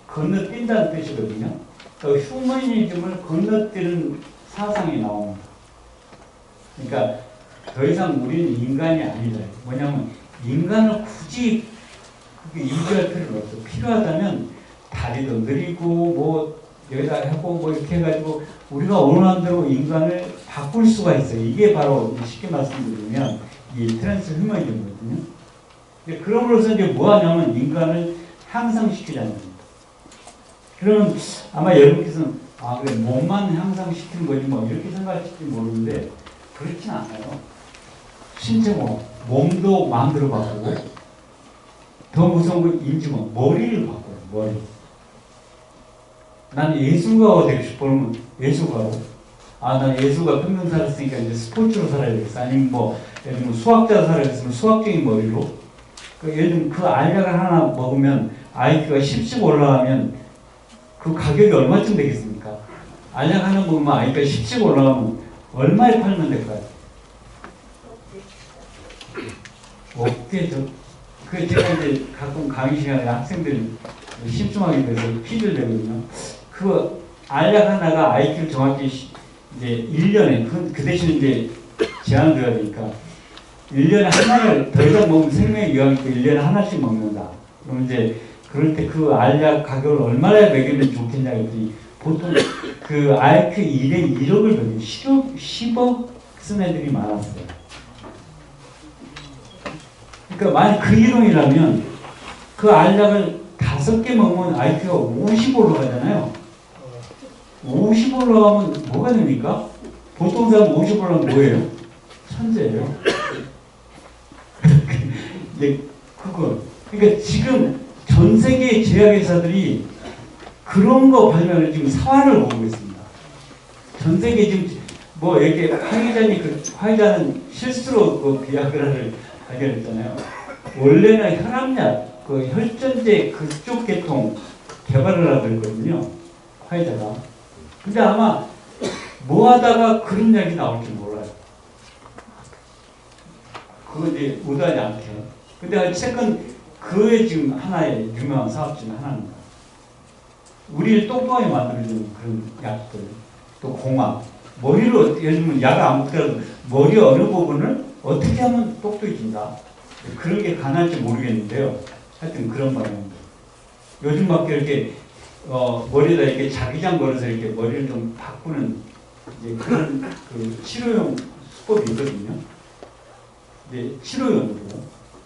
건너뛴다는 뜻이거든요. 휴머니즘을 건너뛰는 사상이 나옵니다. 그러니까 더 이상 우리는 인간이 아니다. 뭐냐면 인간을 굳이 그게 유지할 필요는 없어. 필요하다면 다리도 느리고 뭐 여기다 하고 뭐 이렇게 해가지고 우리가 원하는 대로 인간을 바꿀 수가 있어요. 이게 바로 쉽게 말씀드리면 이 트랜스 휴머니즘이거든요. 그럼으로써 이제 뭐 하냐면 인간을 향상시키자는 겁니다. 그러면 아마 여러분께서는 그래 몸만 향상시키는 거지 뭐 이렇게 생각하실지 모르는데 그렇진 않아요. 신체 몸도 마음대로 바꾸고 더 무서운 건 인지고 머리를 바꿔요. 머리. 난 예술가가 되고 싶어 그러면 예술가로. 난 예술가 평생 살았으니까 이제 스포츠로 살아야 되겠어. 아니면 뭐 예를 들면 수학자 살아야겠으면 수학적인 머리로. 예를 들면 그 알약을 하나 먹으면 IQ가 10씩 올라가면 그 가격이 얼마쯤 되겠습니까? 알약 하나 먹으면 IQ가 10씩 올라가면 얼마에 팔면 될까요? 그 제가 이제 가끔 강의 시간에 학생들 심심하게 돼서 퀴즈를 내거든요. 그 알약 하나가 IQ를 정확히 이제 1년에 그 대신 이제 제한을 둬야 되니까 1년에 하나를 더 이상 먹으면 생명의 위험이 있고 1년에 하나씩 먹는다. 그럼 이제 그럴 때 그 알약 가격을 얼마나 매기면 좋겠냐 했더니 보통 그 IQ 1에 1억을 매긴 10억 쓴 애들이 많았어요. 그러니까 만약 그 이론이라면 그 알약을 5개 먹으면 IQ가 50 올라가잖아요. 50 올라가면 뭐가 됩니까? 보통 사람 50 올라가면 뭐예요? 천재예요. 이제 그러니까 지금 전 세계 제약회사들이 그런 거 발명을 지금 사활을 보고 있습니다. 전 세계 지금 뭐 이렇게 화이자는 실수로 그 비아그라를 발견했잖아요. 원래는 혈압약, 그 혈전제 그쪽 계통 개발을 하고 있거든요. 화이자가. 근데 아마 뭐 하다가 그런 약이 나올지 몰라요. 그거 이제 못하지 않게. 근데 어쨌든 그게 지금 하나의 유명한 사업 중 하나입니다. 우리를 똑똑하게 만들어주는 그런 약들, 또 공학, 머리로 예를 들면 약을 안 먹더라도 머리 어느 부분을 어떻게 하면 똑똑해진다. 그런 게 가능할지 모르겠는데요. 하여튼 그런 방향입니다. 요즘밖에 이렇게 머리에다 이렇게 자기장 걸어서 이렇게 머리를 좀 바꾸는 이제 그런 그 치료용 수법이 있거든요. 네, 치료용으로.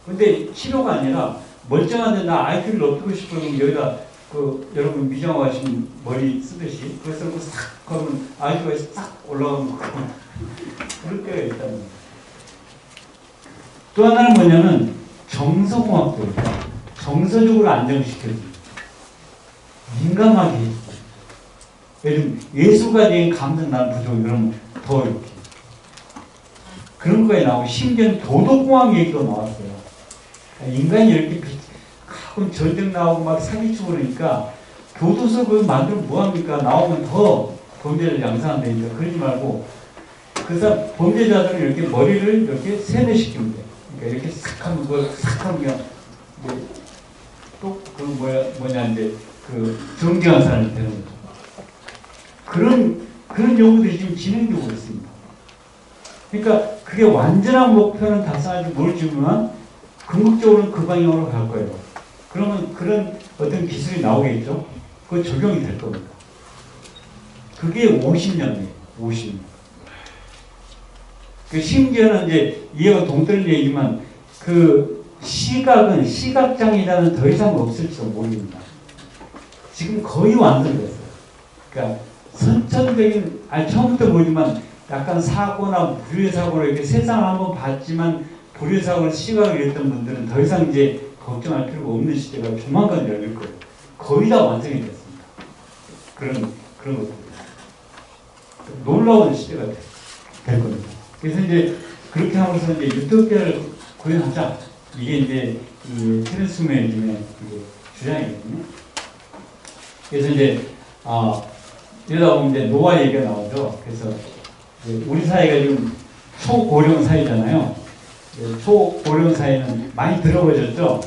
근데 치료가 아니라 멀쩡한데 나 IQ를 높이고 싶으면 여기다 그 여러분 미정화 하신 머리 쓰듯이 그래서 싹 그러면 IQ가 싹 올라가면 그럴 때가 있다는 거예요. 또 하나는 뭐냐면 정서공학도 정서적으로 안정시켜줍니다. 민감하게 해줍니다. 예를 예술가 된 감정 난 부족 이러면 더 이렇게 그런 거에 나오고 심지어는 도덕공학 얘기도 나왔어요. 인간이 이렇게 가끔 전쟁 나오고 막 사기치고 그러니까 교도소 그걸 만들면 뭐합니까? 나오면 더 범죄를 양산한다니까 그러지 말고 그래서 범죄자들은 이렇게 머리를 이렇게 세뇌시키면 돼요. 그러니까 이렇게 싹 하면 그걸 싹 하면 또그 뭐냐 이제 그 정직한 사람이 되는 거죠. 그런 연구들이 지금 진행되고 있습니다. 그러니까 그게 완전한 목표는 달성할지 모르지만 궁극적으로는 그 방향으로 갈 거예요. 그러면 그런 어떤 기술이 나오겠죠? 그거 적용이 될 겁니다. 그게 50년이에요. 50년. 그 심지어는 이제 이해가 동떨어진 얘기지만 그 시각은 시각장애자는 더 이상 없을지도 모릅니다. 지금 거의 완성됐어요. 그러니까 선천적인 처음부터 보지만 약간 사고나 불의의 사고로 이렇게 세상을 한번 봤지만 불의의 사고로 시각을 잃었던 분들은 더 이상 이제 걱정할 필요가 없는 시대가 조만간 열릴 거예요. 거의 다 완성이 됐습니다. 그런 것들. 놀라운 시대가 될 겁니다. 그래서 이제 그렇게 하면서 이제 유토피아를 구현하자. 이게 이제 이 트랜스humanism의 주장이거든요. 그래서 이제 이러다 보면 이제 노화 얘기가 나오죠. 그래서 우리 사회가 지금 초고령 사회잖아요. 초고령 사회는 많이 들어보셨죠?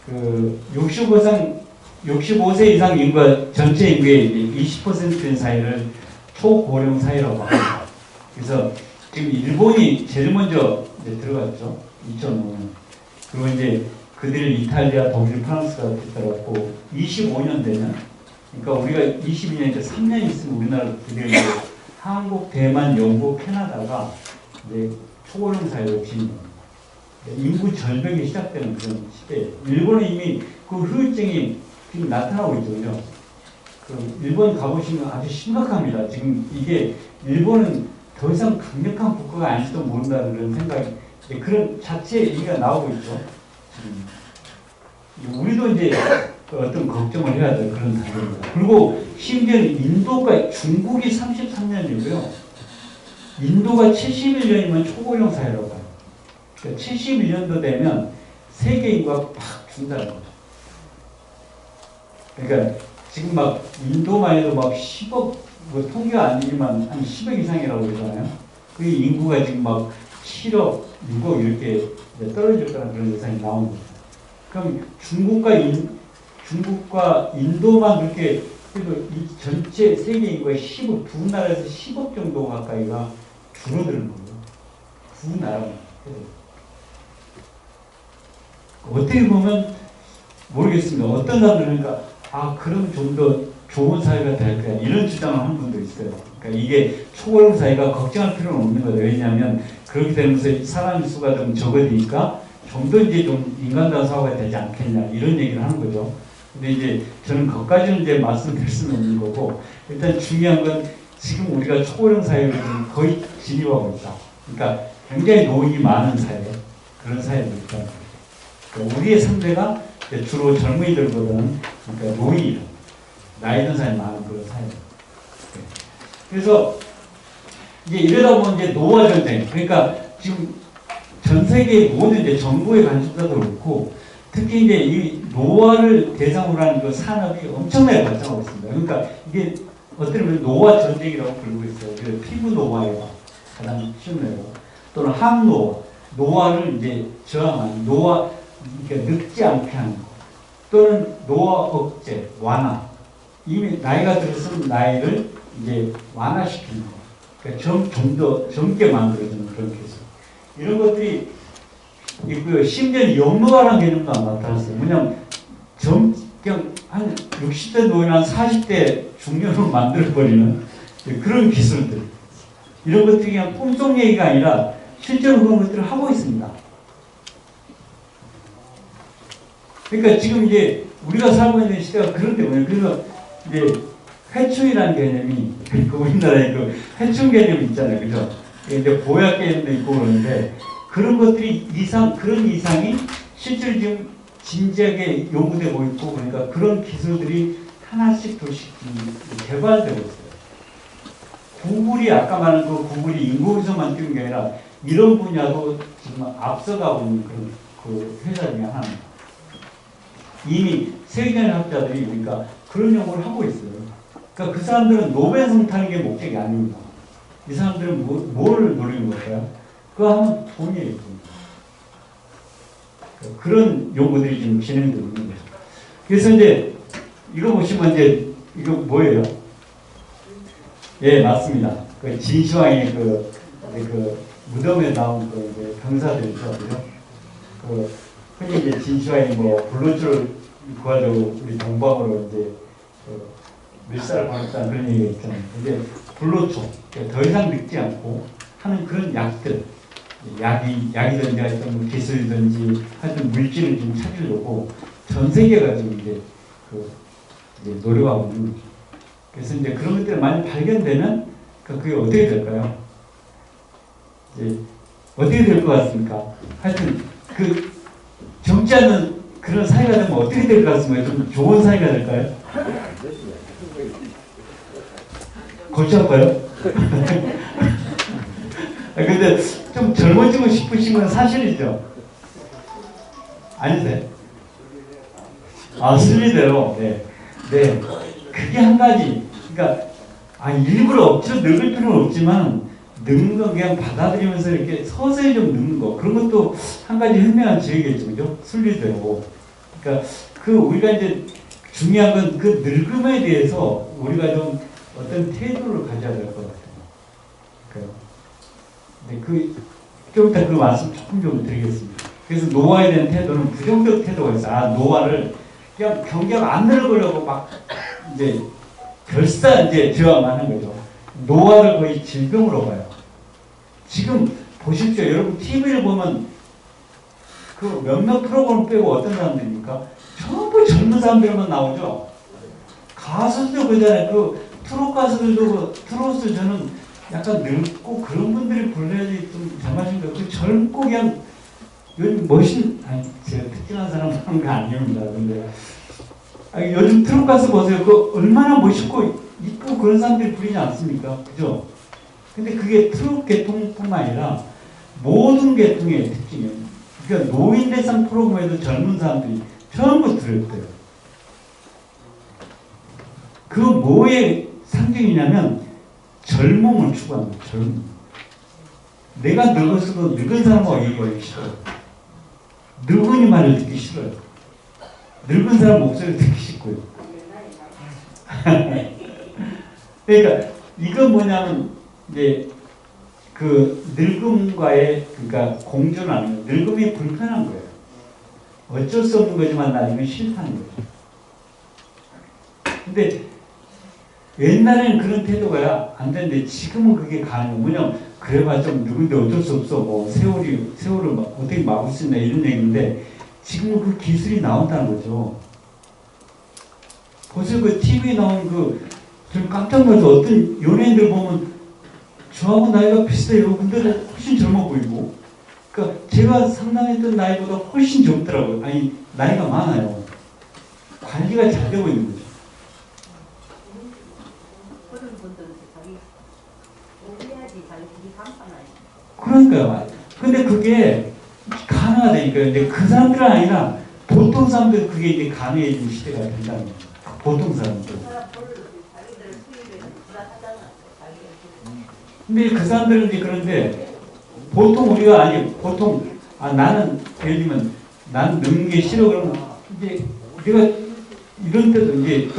그 65세 이상 인구 전체 인구의 20%인 사회를 초고령 사회라고 합니다. 그래서 지금 일본이 제일 먼저 이제 들어갔죠. 2005년. 그리고 이제 그들이 이탈리아, 독일, 프랑스가 뒤따랐고 25년 되면 그러니까 우리가 22년이니까 3년 있으면 우리나라 드디어 이제 한국, 대만, 영국, 캐나다가 이제 초고령 사회로 진입합니다. 인구 절벽이 시작되는 그런 시대예요. 일본은 이미 그 후유증이 지금 나타나고 있죠. 그죠? 그 일본 가보시면 아주 심각합니다. 지금 이게 일본은 더 이상 강력한 국가가 아닐지도 모른다는 그런 생각이 그런 자체 얘기가 나오고 있죠. 우리도 이제 어떤 걱정을 해야 될 그런 단계입니다. 그리고 심지어는 인도가 중국이 33년이고요. 인도가 71년이면 초고령 사회라고 봐요. 그러니까 71년도 되면 세계 인구가 팍 준다는 거죠. 그러니까 지금 막 인도만 해도 막 10억 뭐 통계가 아니지만 한 10억 이상이라고 그러잖아요. 그 인구가 지금 막 7억, 6억 이렇게 떨어질 거라는 그런 예상이 나온 거죠. 그럼 중국과 인도만 그렇게 그래도 이 전체 세계 인구의 10억, 두 나라에서 10억 정도 가까이가 줄어드는 거예요. 두 나라만. 어떻게 보면 모르겠습니다. 어떤 사람들은 그러니까 그럼 좀 더 좋은 사회가 될 거야 이런 주장을 하는 분도 있어요. 그러니까 이게 초고령 사회가 걱정할 필요는 없는 거예요. 왜냐하면 그렇게 되면서 사람 수가 좀 적어지니까 좀 더 이제 좀 인간다운 사회가 되지 않겠냐 이런 얘기를 하는 거죠. 근데 이제 저는 그것까지는 이제 말씀드릴 수는 없는 거고, 일단 중요한 건 지금 우리가 초고령 사회로 지금 거의 진입하고 있다. 그러니까 굉장히 노인이 많은 사회, 그런 사회도 있다. 그러니까 우리의 상대가 주로 젊은이들보다는 그러니까 노인이다. 나이 든 사람이 많은 그런 사회. 그래서 이제 이러다 보면 이제 노화 전쟁. 그러니까 지금 전 세계 모든 이제 정부의 관심사도 그렇고 특히 이제 이 노화를 대상으로 하는 그 산업이 엄청나게 발전하고 있습니다. 그러니까 이게 어떻게 보면 노화 전쟁이라고 부르고 있어요. 그래서 피부 노화가 가장 쉬운 거고 또는 항노화, 노화를 이제 저항하는 노화, 그러니까 늙지 않게 하는 거. 또는 노화 억제, 완화. 이미 나이가 들었으면 나이를 이제 완화시키는 거. 그러니까 좀 더 젊게 만들어주는 그런 기술. 이런 것들이 있고요. 심지어 영노화라는 개념도 안 나타났어요. 뭐냐면 그냥 한 60대 노인 한 40대 중년으로 만들어버리는 그런 기술들. 이런 것들이 그냥 꿈속 얘기가 아니라 실제로 그런 것들을 하고 있습니다. 그러니까 지금 이제 우리가 살고 있는 시대가 그런 때문에 그래서 이제 회충이라는 개념이 그 우리나라에 그 회충 개념이 있잖아요, 그죠? 이제 보약 개념도 있고 그러는데 그런 것들이 그런 이상이 실제로 지금 진지하게 요구되고 있고 그러니까 그런 기술들이 하나씩 둘씩 개발되고 있어요. 구글이 아까 말한 그 구글이 인공위성만 띄운 게 아니라 이런 분야도 지금 앞서가고 있는 그런 그 회사 중에 하나입니다. 이미 세계적인 학자들이 그러니까 그런 연구를 하고 있어요. 그러니까 그 사람들은 노벨상 타는 게 목적이 아닙니다. 이 사람들은 뭘 노리는 걸까요? 그거 하면 돈이에요. 그런 연구들이 지금 진행되고 있는 거죠. 그래서 이제 이거 보시면 이제 이거 뭐예요? 예, 맞습니다. 그 진시황의 그 무덤에 나온 그 이제 병사들이죠, 그죠? 그 흔히 이제 진시황이 뭐 불로초를 구하려고 우리 동방으로 이제 그 밀사를 보냈다는 그런 얘기가 있잖아요. 이제 불로초, 그러니까 더 이상 늙지 않고 하는 그런 약들, 약이든지 하여튼 기술이든지 하여튼 물질을 좀 찾으려고 전 세계가 지금 이제 이제 노력하고 있는 거죠. 그래서 이제 그런 것들이 많이 발견되면 그게 어떻게 될까요? 이제 어떻게 될 것 같습니까? 하여튼 그 젊지 않은 그런 사회가 되면 어떻게 될 것 같습니까? 좀 좋은 사회가 될까요? 골치 아파요? 근데 좀 젊어지고 싶으신 건 사실이죠? 아니세요? 아, 순리대로. 네. 네. 그게 한 가지. 그러니까, 일부러 억지로 늙을 필요는 없지만, 늙는 건 그냥 받아들이면서 이렇게 서서히 좀 늙는 거. 그런 것도 한 가지 현명한 지혜겠죠. 그죠? 순리대로. 그러니까, 우리가 이제 중요한 건 그 늙음에 대해서 우리가 좀 어떤 태도를 가져야 될 것 같아요. 근데 좀 이따 그 말씀 조금 좀 드리겠습니다. 그래서 노화에 대한 태도는 부정적 태도가 있어요. 노화를 그냥 경계가 안 늙으려고 막 이제 이제 저항하는 거죠. 노화를 거의 질병으로 봐요. 지금 보십시오. 여러분 TV를 보면 그 몇몇 프로그램 빼고 어떤 사람들입니까? 전부 젊은 사람들만 나오죠. 가수도 그잖아요. 그 트롯 가수들도 트롯을 저는 약간 늙고 그런 분들이 불러야지 좀 잘맞은 거. 그 젊고 그냥 요즘 제가 특징한 사람 하는 거 아닙니다. 근데 요즘 트롯 가수 보세요. 그 얼마나 멋있고 이쁘고 그런 사람들이 부리지 않습니까? 그죠? 근데 그게 트롯 계통뿐만 아니라 모든 계통의 특징이에요. 그러니까 노인 대상 프로그램에도 젊은 사람들이 전부 들었대요. 그 뭐의 상징이냐면 젊음을 추구합니다. 젊음. 내가 늙었어도 늙은 사람하고 얘기하기 싫어요. 늙은이 말을 듣기 싫어요. 늙은 사람 목소리를 듣기 싫고요. 그러니까 이건 뭐냐면 이제 그 늙음과의 그러니까 공존하는 거예요. 늙음이 불편한 거예요. 어쩔 수 없는 거지만 나 이건 싫다는 거죠. 근데 옛날에는 그런 태도가 안 되는데 지금은 그게 가능해요. 뭐냐면 그래봐 좀 누군데 어쩔 수 없어. 뭐 세월을 어떻게 막을 수 있나 이런 얘기인데 지금은 그 기술이 나온다는 거죠. 거기서 그 TV에 나온 좀 깜짝 놀라서 어떤 연예인들 보면 저하고 나이가 비슷해요. 근데 훨씬 젊어 보이고. 그러니까 제가 상담했던 나이보다 훨씬 젊더라고요. 아니, 나이가 많아요. 관리가 잘 되고 있는 거죠. 그런 분들은 자기 오해야지 자기 길이 감상하지. 그러니까요. 근데 그게 가능하다니까요. 근데 그 사람들은 아니라 보통 사람들 그게 이제 가능해지는 시대가 된다는 거예요. 보통 사람들. 자기들 수입에는 불안하잖아. 근데 그 사람들은 이제 그런데 보통 우리가 아니 보통 나는 예를 들면 나는 늙는 게 싫어 그러면 이제 내가 이런 때도 이제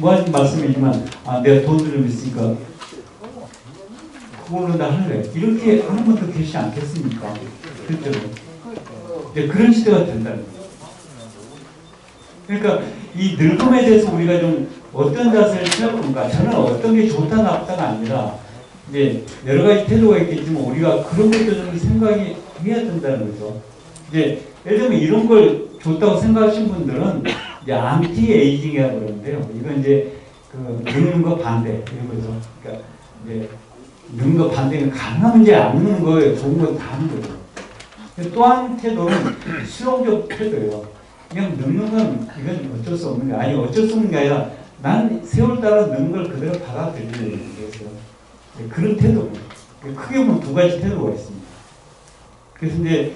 뭐하는 말씀이지만 내가 돈을 좀 있으니까 그걸로 나 할래 이렇게 하는 분도 계시지 않겠습니까? 실제로 이제 그런 시대가 된다는 거예요. 그러니까 이 늙음에 대해서 우리가 좀 어떤 자세를 취해볼까? 저는 어떤 게 좋다 나쁘다가 아니라 이제 여러 가지 태도가 있겠지만 우리가 그런 것도 좀 생각이 해야 된다는 거죠. 이제 예를 들면 이런 걸 좋다고 생각하시는 분들은 이제 안티 에이징이라고 그러는데요. 이건 이제 그 늙는 거 반대 이런 거죠. 그러니까 이제 늙는 거 반대는 가능하면 이제 안 늙는 거에 좋은 건 다 하는 거죠. 또 한 태도는 수용적 태도예요. 그냥 늙는 건 이건 어쩔 수 없는 게 아니 어쩔 수 없는 게 아니라 난 세월 따라 늙는 걸 그대로 받아들이는 거예요. 그런 태도, 크게 보면 두 가지 태도가 있습니다. 그래서 이제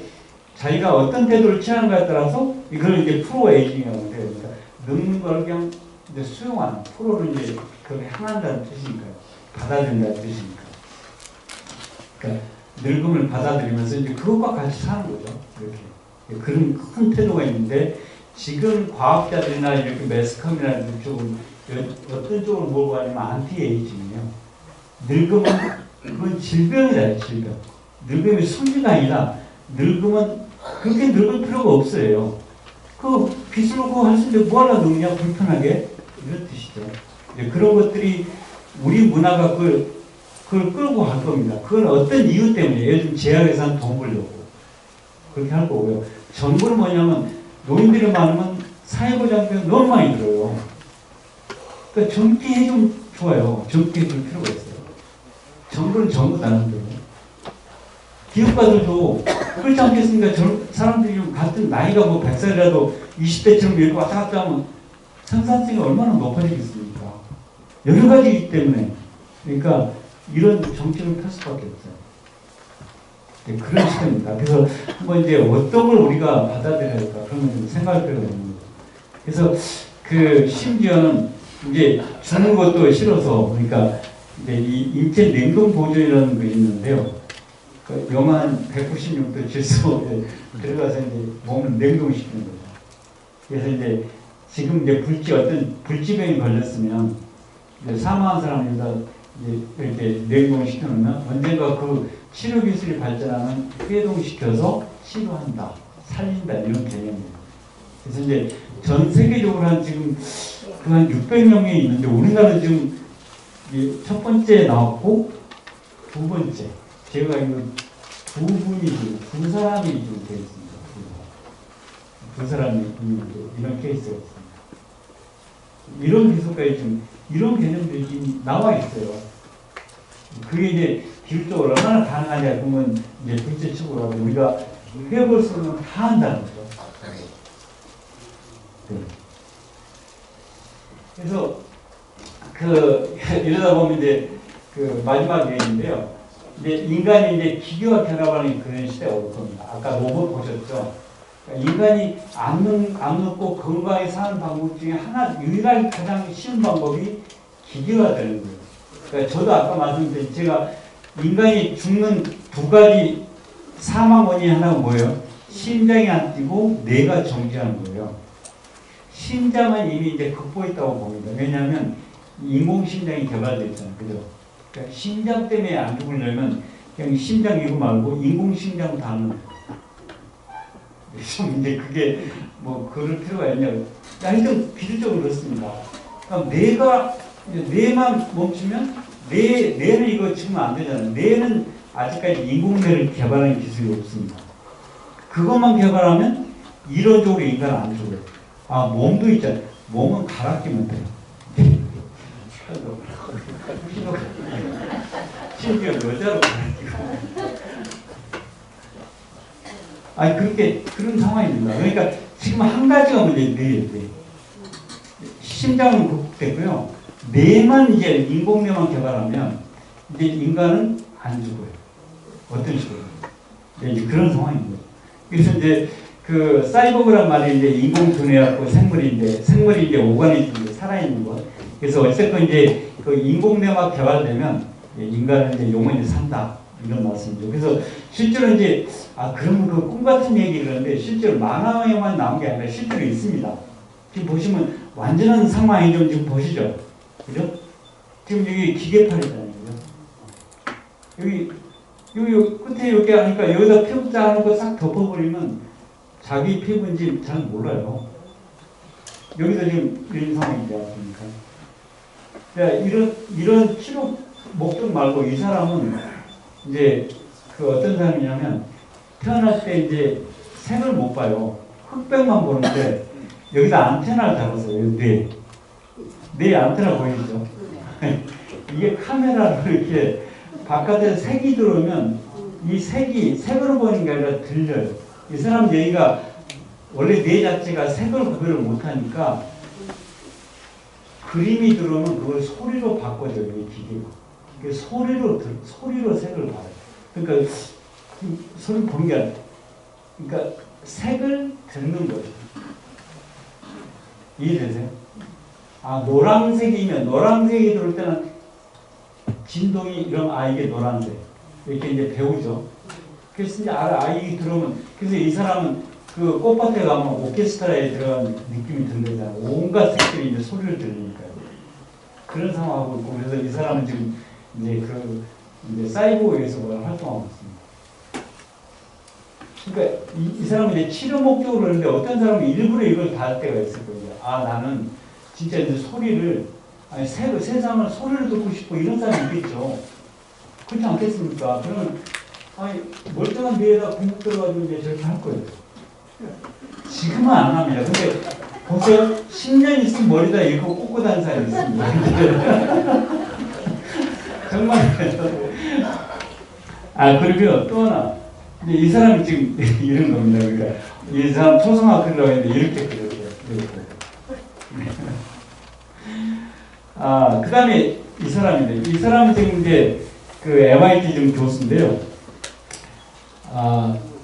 자기가 어떤 태도를 취하는가에 따라서 이걸 이제 프로 에이징이라고 해요. 그러니까 늙는 걸 그냥 이제 수용하는, 프로를 이제 그걸 향한다는 뜻이니까요. 받아들인다는 뜻이니까. 그러니까 늙음을 받아들이면서 이제 그것과 같이 사는 거죠. 이렇게. 그런 큰 태도가 있는데 지금 과학자들이나 이렇게 매스컴이나 이런 쪽은 어떤 쪽으로 몰고 가냐면 안티 에이징이에요. 늙음은 그건 질병이다, 질병. 늙음이 순리가 아니라 늙음은 그렇게 늙을 필요가 없어요. 그 빚으로 그거 할 수 있는데 뭐하러 늙냐, 불편하게. 이런 뜻이죠. 그런 것들이 우리 문화가 그걸 끌고 갈 겁니다. 그건 어떤 이유 때문에, 예를 들면 제약에서 돈 벌려고. 그렇게 할 거고요. 정부는 뭐냐면 노인들이 많으면 사회보장비가 너무 많이 들어요. 그러니까 젊게 해주면 좋아요. 젊게 해줄 필요가 있어요. 정부는 전부 다른데 기업가들도 그렇지 않겠습니까? 사람들이 좀 같은 나이가 뭐 100살이라도 20대처럼 이렇게 왔다 갔다 하면 생산성이 얼마나 높아지겠습니까? 여러 가지이기 때문에 그러니까 이런 정책을 펼 수밖에 없어요. 네, 그런 시대입니다. 그래서 한번 이제 어떤 걸 우리가 받아들여야 할까 그런 걸 생각할 필요가 있는 거죠. 그래서 그 심지어는 이제 주는 것도 싫어서 그러니까 이제 이 인체 냉동 보존이라는 게 있는데요. 그 영하 196도 질소에 들어가서 이제 몸을 냉동시키는 거죠. 그래서 이제 지금 이제 어떤 불치병이 걸렸으면 이제 사망한 사람입니다. 이제 이렇게 냉동시켜놓으면 언젠가 그 치료 기술이 발전하면 해동시켜서 치료한다, 살린다 이런 개념이에요. 그래서 이제 전 세계적으로 한 지금 한 600명이 있는데 우리나라 지금 첫 번째 나왔고 두 번째 제가 이거 두 사람이 지금 되어 있습니다. 두 사람이 이런 케이스가 있습니다. 이런 기술까지 지금 이런 개념들이 지금 나와 있어요. 그게 이제 기술적으로 얼마나 가능하냐 그러면 이제 둘째 치고라고 우리가 해볼 수 있는 다 한다는 거죠. 네. 그래서 이러다 보면 이제 마지막 얘기인데요. 이제 인간이 이제 기계와 결합하는 그런 시대가 올 겁니다. 아까 로봇 보셨죠? 그러니까 인간이 안 늙고 건강하게 사는 방법 중에 유일하게 가장 쉬운 방법이 기계가 되는 거예요. 그러니까 저도 아까 말씀드린 제가 인간이 죽는 두 가지 사망 원인이 하나가 뭐예요? 심장이 안 뛰고 뇌가 정지하는 거예요. 심장은 이미 이제 극복했다고 봅니다. 왜냐하면 인공심장이 개발되어 있잖아요. 그죠? 그러니까 심장 때문에 안 죽으려면 그냥 심장 이거 말고 인공심장부터 하는 거예요. 좀 이제 그게 뭐 그럴 필요가 있냐고. 하여튼 기술적으로 그렇습니다. 그러니까 뇌만 멈추면 뇌는 이거 지금 안 되잖아요. 뇌는 아직까지 인공뇌를 개발하는 기술이 없습니다. 그것만 개발하면 이론적으로 인간은 안 죽어요. 몸도 있잖아요. 몸은 갈아끼면 돼요. 심지어 여자로 갈아끼고. 아니 그렇게 그런 상황입니다. 그러니까 지금 한 가지가 문제인데 심장은 극복됐고요. 뇌만 이제 인공뇌만 개발하면 이제 인간은 안 죽어요. 어떤 식으로? 이제 그런 상황입니다. 그래서 이제 그 사이보그란 말이 이제 인공두뇌하고 생물인데 생물이 이제 오가니즘으로 살아있는 것. 그래서 어쨌든 이제 그 인공뇌가 개발되면 인간은 이제 영원히 산다 이런 말씀이죠. 그래서 실제로 이제 그러면 그 꿈 같은 얘기를 하는데 실제로 만화에만 나온 게 아니라 실제로 있습니다. 지금 보시면 완전한 상황이 좀 지금 보시죠. 그죠? 지금 여기 기계팔이잖아요. 그죠? 여기 끝에 이렇게 하니까 여기다 피부 짜놓고 싹 덮어버리면 자기 피부인지 잘 몰라요. 여기서 지금 이런 상황이 되었으니까. 그러니까 이런 치료 목적 말고 이 사람은 이제 그 어떤 사람이냐면 태어날 때 이제 색을 못 봐요. 흑백만 보는데 여기다 안테나를 달았어요. 뇌 안테나 보이죠? 이게 카메라로 이렇게 바깥에 색이 들어오면 이 색이 색으로 보이는 게 아니라 들려요. 이 사람 여기가 원래 뇌 자체가 색을 구별을 못하니까 그림이 들어오면 그걸 소리로 바꿔줘요. 이 기계가. 소리로 색을 봐요. 그러니까 소리 보는 게 아니라 그러니까 색을 듣는 거죠. 이해되세요? 노란색이 들어올 때는 진동이 이런 이게 노란색 이렇게 이제 배우죠. 그래서 이제 아이 들어오면 그래서 이 사람은 그 꽃밭에 가면 오케스트라에 들어간 느낌이 든다잖아요. 온갖 색들이 이제 소리를 들으니까요. 그런 상황하고 있고 그래서 이 사람은 지금 이제 이제 사이보그에서 활동하고 있습니다. 그러니까 이 사람은 이제 치료 목적으로 하는데 어떤 사람은 일부러 이걸 다 할 때가 있을 거예요. 나는 진짜 이제 소리를 세상을 소리를 듣고 싶고 이런 사람이 있겠죠. 그렇지 않겠습니까? 그러면 멀쩡한 뇌에다 공부 들어가지고 이제 저렇게 할 거예요. 지금은 안 합니다. 근데 보세요. 10년 있으면 머리다 이거 꽂고 다니는 사람이 있습니다. 정말 그리고요 또 하나 이제 이 사람이 지금 이런 겁니다. 그러니까 이 사람 초성화크라고 했는데 이렇게 그려요. 그 다음에 이 사람인데 이 사람은 지금 이제 그 MIT 지금 교수인데요.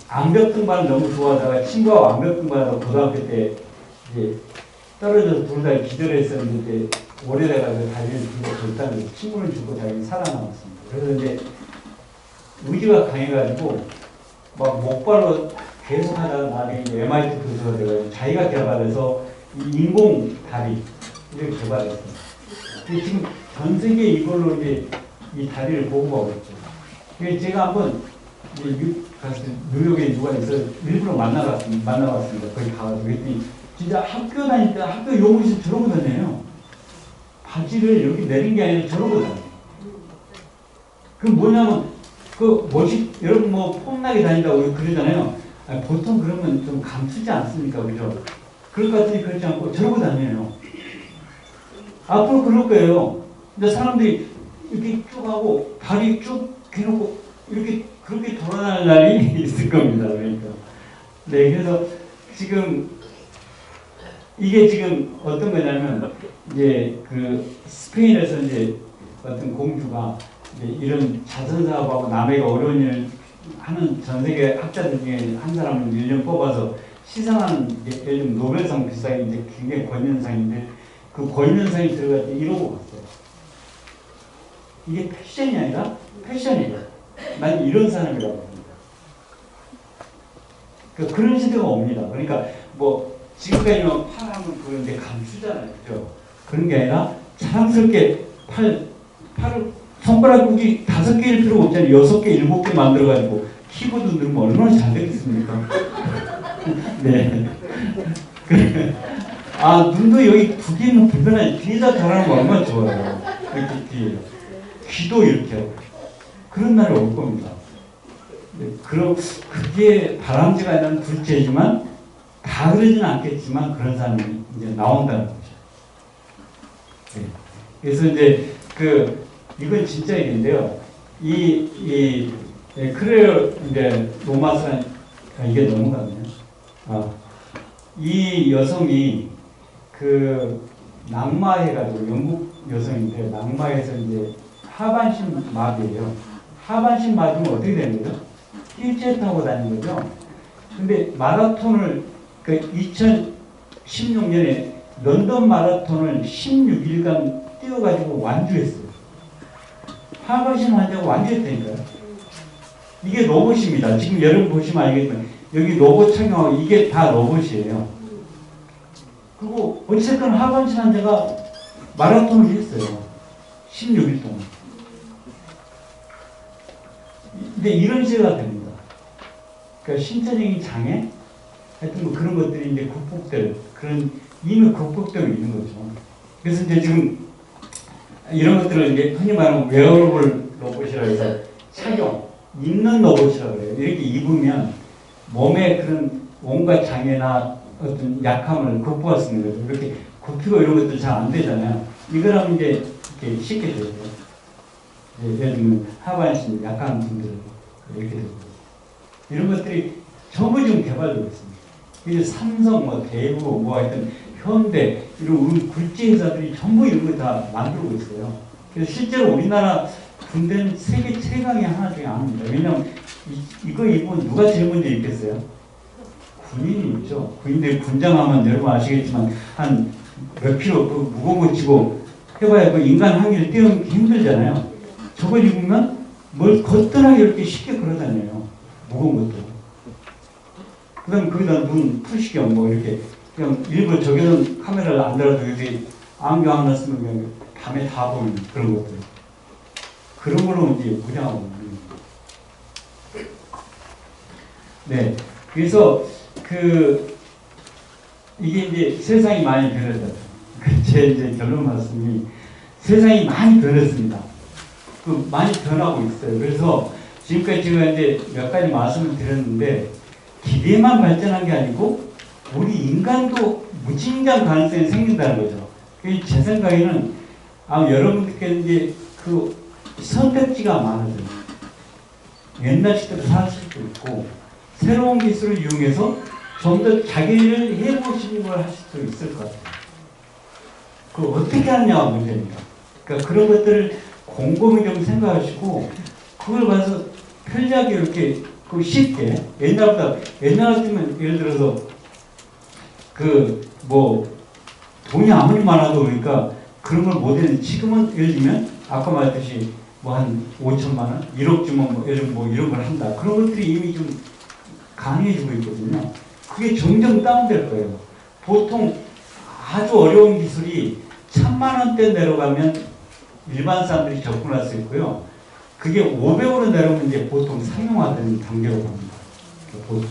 암벽 등반을 너무 좋아하다가 친구와 암벽 등반하다 고등학교 때 이제 떨어져서 둘 다 기절했었는데 오래돼가지고 다리를 두고 절단해서 친구를 주고 자기는 살아남았습니다. 그래서 이제 의지가 강해가지고 막 목발로 계속 하다가 나중에 MIT 교수가 돼가지고 자기가 개발해서 인공 다리 이렇게 개발했습니다. 지금 전 세계 이걸로 이제 이 다리를 보호하고 있죠. 제가 한번 뉴욕에 누가 있어 일부러 만나봤습니다. 거기 가가지고 그랬더니 진짜 학교 다닐 때 학교 용무실 저러고 다녀요. 바지를 여기 내린 게 아니라 저러고 다녀요. 그럼 뭐냐면 여러분 폼나게 다닌다고 그러잖아요. 보통 그러면 좀 감추지 않습니까, 그죠? 그럴 것 같으니 그렇지 않고 저러고 다녀요. 앞으로 그럴 거예요. 근데 사람들이 이렇게 쭉 하고 다리 쭉 해놓고 이렇게 그렇게 돌아다니는 날이 있을 겁니다. 그러니까. 네, 그래서 지금 이게 지금 어떤 거냐면 이제 그 스페인에서 이제 어떤 공주가 이제 이런 자선 사업하고 남에게 어려운 일을 하는 전 세계 학자들 중에 한 사람을 1년 뽑아서 시상하는 요즘 노벨상 비슷하게 이제 굉장히 권위원상인데 그 권위원상이 들어갈 때 이러고 갔어요. 이게 패션이 아니라 패션이에요. 난 이런 사람이라고 합니다. 그런 시대가 옵니다. 그러니까 지금까지는 팔하면 그런데 감추잖아요. 그죠? 그런 게 아니라 자랑스럽게 팔을 손가락 꾹이 5개일 필요가 없잖아요. 6개, 7개 만들어가지고 키보드 누르면 얼마나 잘 되겠습니까? 네. 눈도 여기 2개는 불편하지. 뒤에다 달아놓으면 얼마나 좋아요. 이렇게 뒤에. 귀도 이렇게 하고. 그런 날이 올 겁니다. 네, 그게 바람직한 둘째지만 다 그러지는 않겠지만 그런 사람이 이제 나온다는 거죠. 네. 그래서 이제 이건 진짜 얘기인데요. 크레오 이제 로마서 이게 넘어갔네요. 이 여성이 낙마해가지고 영국 여성인데 낙마해서 이제 하반신 마비예요. 하반신 마비면 어떻게 되는 거죠? 휠체어 타고 다니는 거죠. 근데 마라톤을 2016년에 런던 마라톤을 16일간 뛰어가지고 완주했어요. 하반신 환자가 완주했다니까요. 이게 로봇입니다. 지금 여러분 보시면 알겠지만 여기 로봇 착용하고 이게 다 로봇이에요. 그리고 어쨌든 하반신 환자가 마라톤을 했어요. 16일 동안. 근데 이런 식으로 됩니다. 그러니까 신체적인 장애, 하여튼 뭐 그런 것들이 이제 이미 극복되고 있는 거죠. 그래서 이제 지금 이런 것들을 이제 흔히 말하는 웨어러블 로봇이라고 해서 입는 로봇이라고 그래요. 이렇게 입으면 몸에 그런 온갖 장애나 어떤 약함을 극복할 수 있는 거죠. 이렇게 굽히고 이런 것들 잘 안 되잖아요. 이거라면 이제 이렇게 쉽게 되죠. 예를 들면 하반신 약한 분들 이렇게 되고 이런 것들이 전부 지금 개발되고 있습니다. 이제 삼성, 대부, 하여튼 현대 이런 우리 굴지 회사들이 전부 이런 거 다 만들고 있어요. 그래서 실제로 우리나라 군대는 세계 최강의 하나 중에 하나입니다. 왜냐하면 이거 입으면 누가 제일 먼저 입겠어요? 군인이 입죠. 군인들 군장하면 여러분 아시겠지만 한 몇 킬로 무거운 거 치고 해봐야 인간 한계를 뛰어넘기 힘들잖아요. 저걸 입으면 뭘 거뜬하게 이렇게 쉽게 걸어다녀요. 무거운 것도. 그 다음에 거기다 눈 푸시경 이렇게 그냥 일부러 저기는 카메라를 안 달아도 여기 안경 하나 쓰면 그냥 밤에 다 보이는 그런 것들. 그런 걸로 이제 무장하고 있는 거예요. 네. 그래서 이게 이제 세상이 많이 변했다. 제 이제 결론 말씀이 세상이 많이 변했습니다. 많이 변하고 있어요. 그래서 지금까지 제가 이제 몇 가지 말씀을 드렸는데 기계만 발전한 게 아니고 우리 인간도 무진장 가능성이 생긴다는 거죠. 제 생각에는 여러분들께 이제 선택지가 많아져요. 옛날식대로 살 수도 있고 새로운 기술을 이용해서 좀 더 자기를 해보시는 걸 하실 수 있을 것 같아요. 어떻게 하느냐가 문제입니다. 그러니까 그런 것들을 곰곰이 좀 생각하시고 그걸 봐서 편리하게 이렇게 쉽게 옛날 같으면 예를 들어서 돈이 아무리 많아도 그러니까 그런 걸 못했는데 지금은 예를 들면 아까 말했듯이 한 5천만 원, 1억 주면 이런 걸 한다. 그런 것들이 이미 좀 강해지고 있거든요. 그게 점점 다운될 거예요. 보통 아주 어려운 기술이 1,000만 원대 내려가면 일반 사람들이 접근할 수 있고요. 그게 500으로 내려오면 이제 보통 상용화되는 단계로 갑니다. 보통.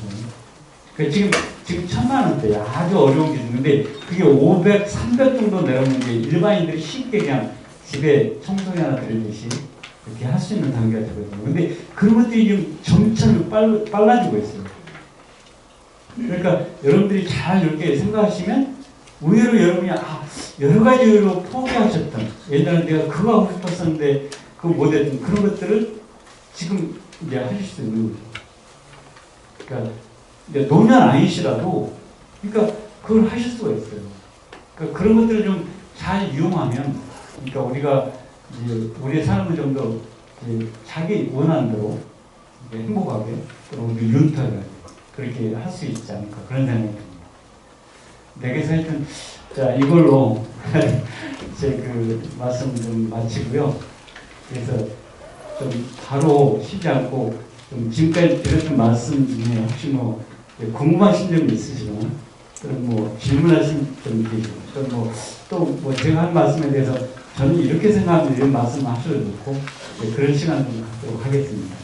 그러니까 지금 1,000만 원대야. 아주 어려운 기술. 근데 그게 500, 300 정도 내려오면 이제 일반인들이 쉽게 그냥 집에 청소기 하나 들듯이 이렇게 할 수 있는 단계가 되거든요. 근데 그런 것들이 좀 점차 빨라지고 있어요. 그러니까 여러분들이 잘 이렇게 생각하시면 의외로 여러분이 여러 가지 이유로 포기하셨던 옛날에 내가 그거 하고 싶었었는데 그거 못했던 그런 것들을 지금 이제 하실 수 있는 거죠. 그러니까 노년 아니시라도 그러니까 그걸 하실 수가 있어요. 그러니까 그런 것들을 좀 잘 이용하면 그러니까 우리가 이제 우리의 삶을 좀 더 자기 원하는 대로 행복하게 또 우리 윤택하게 그렇게 할 수 있지 않을까 그런 생각이 듭니다. 그래서 하여튼 자 이걸로 제 말씀 좀 마치고요. 그래서 좀 바로 쉬지 않고 좀 지금까지 드렸던 말씀 중에 혹시 궁금하신 점이 있으시면 또는 질문하신 점이 계시고 또는 제가 한 말씀에 대해서 저는 이렇게 생각합니다 이런 말씀을 하셔도 좋고 그런 시간 좀 갖도록 하겠습니다.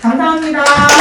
감사합니다.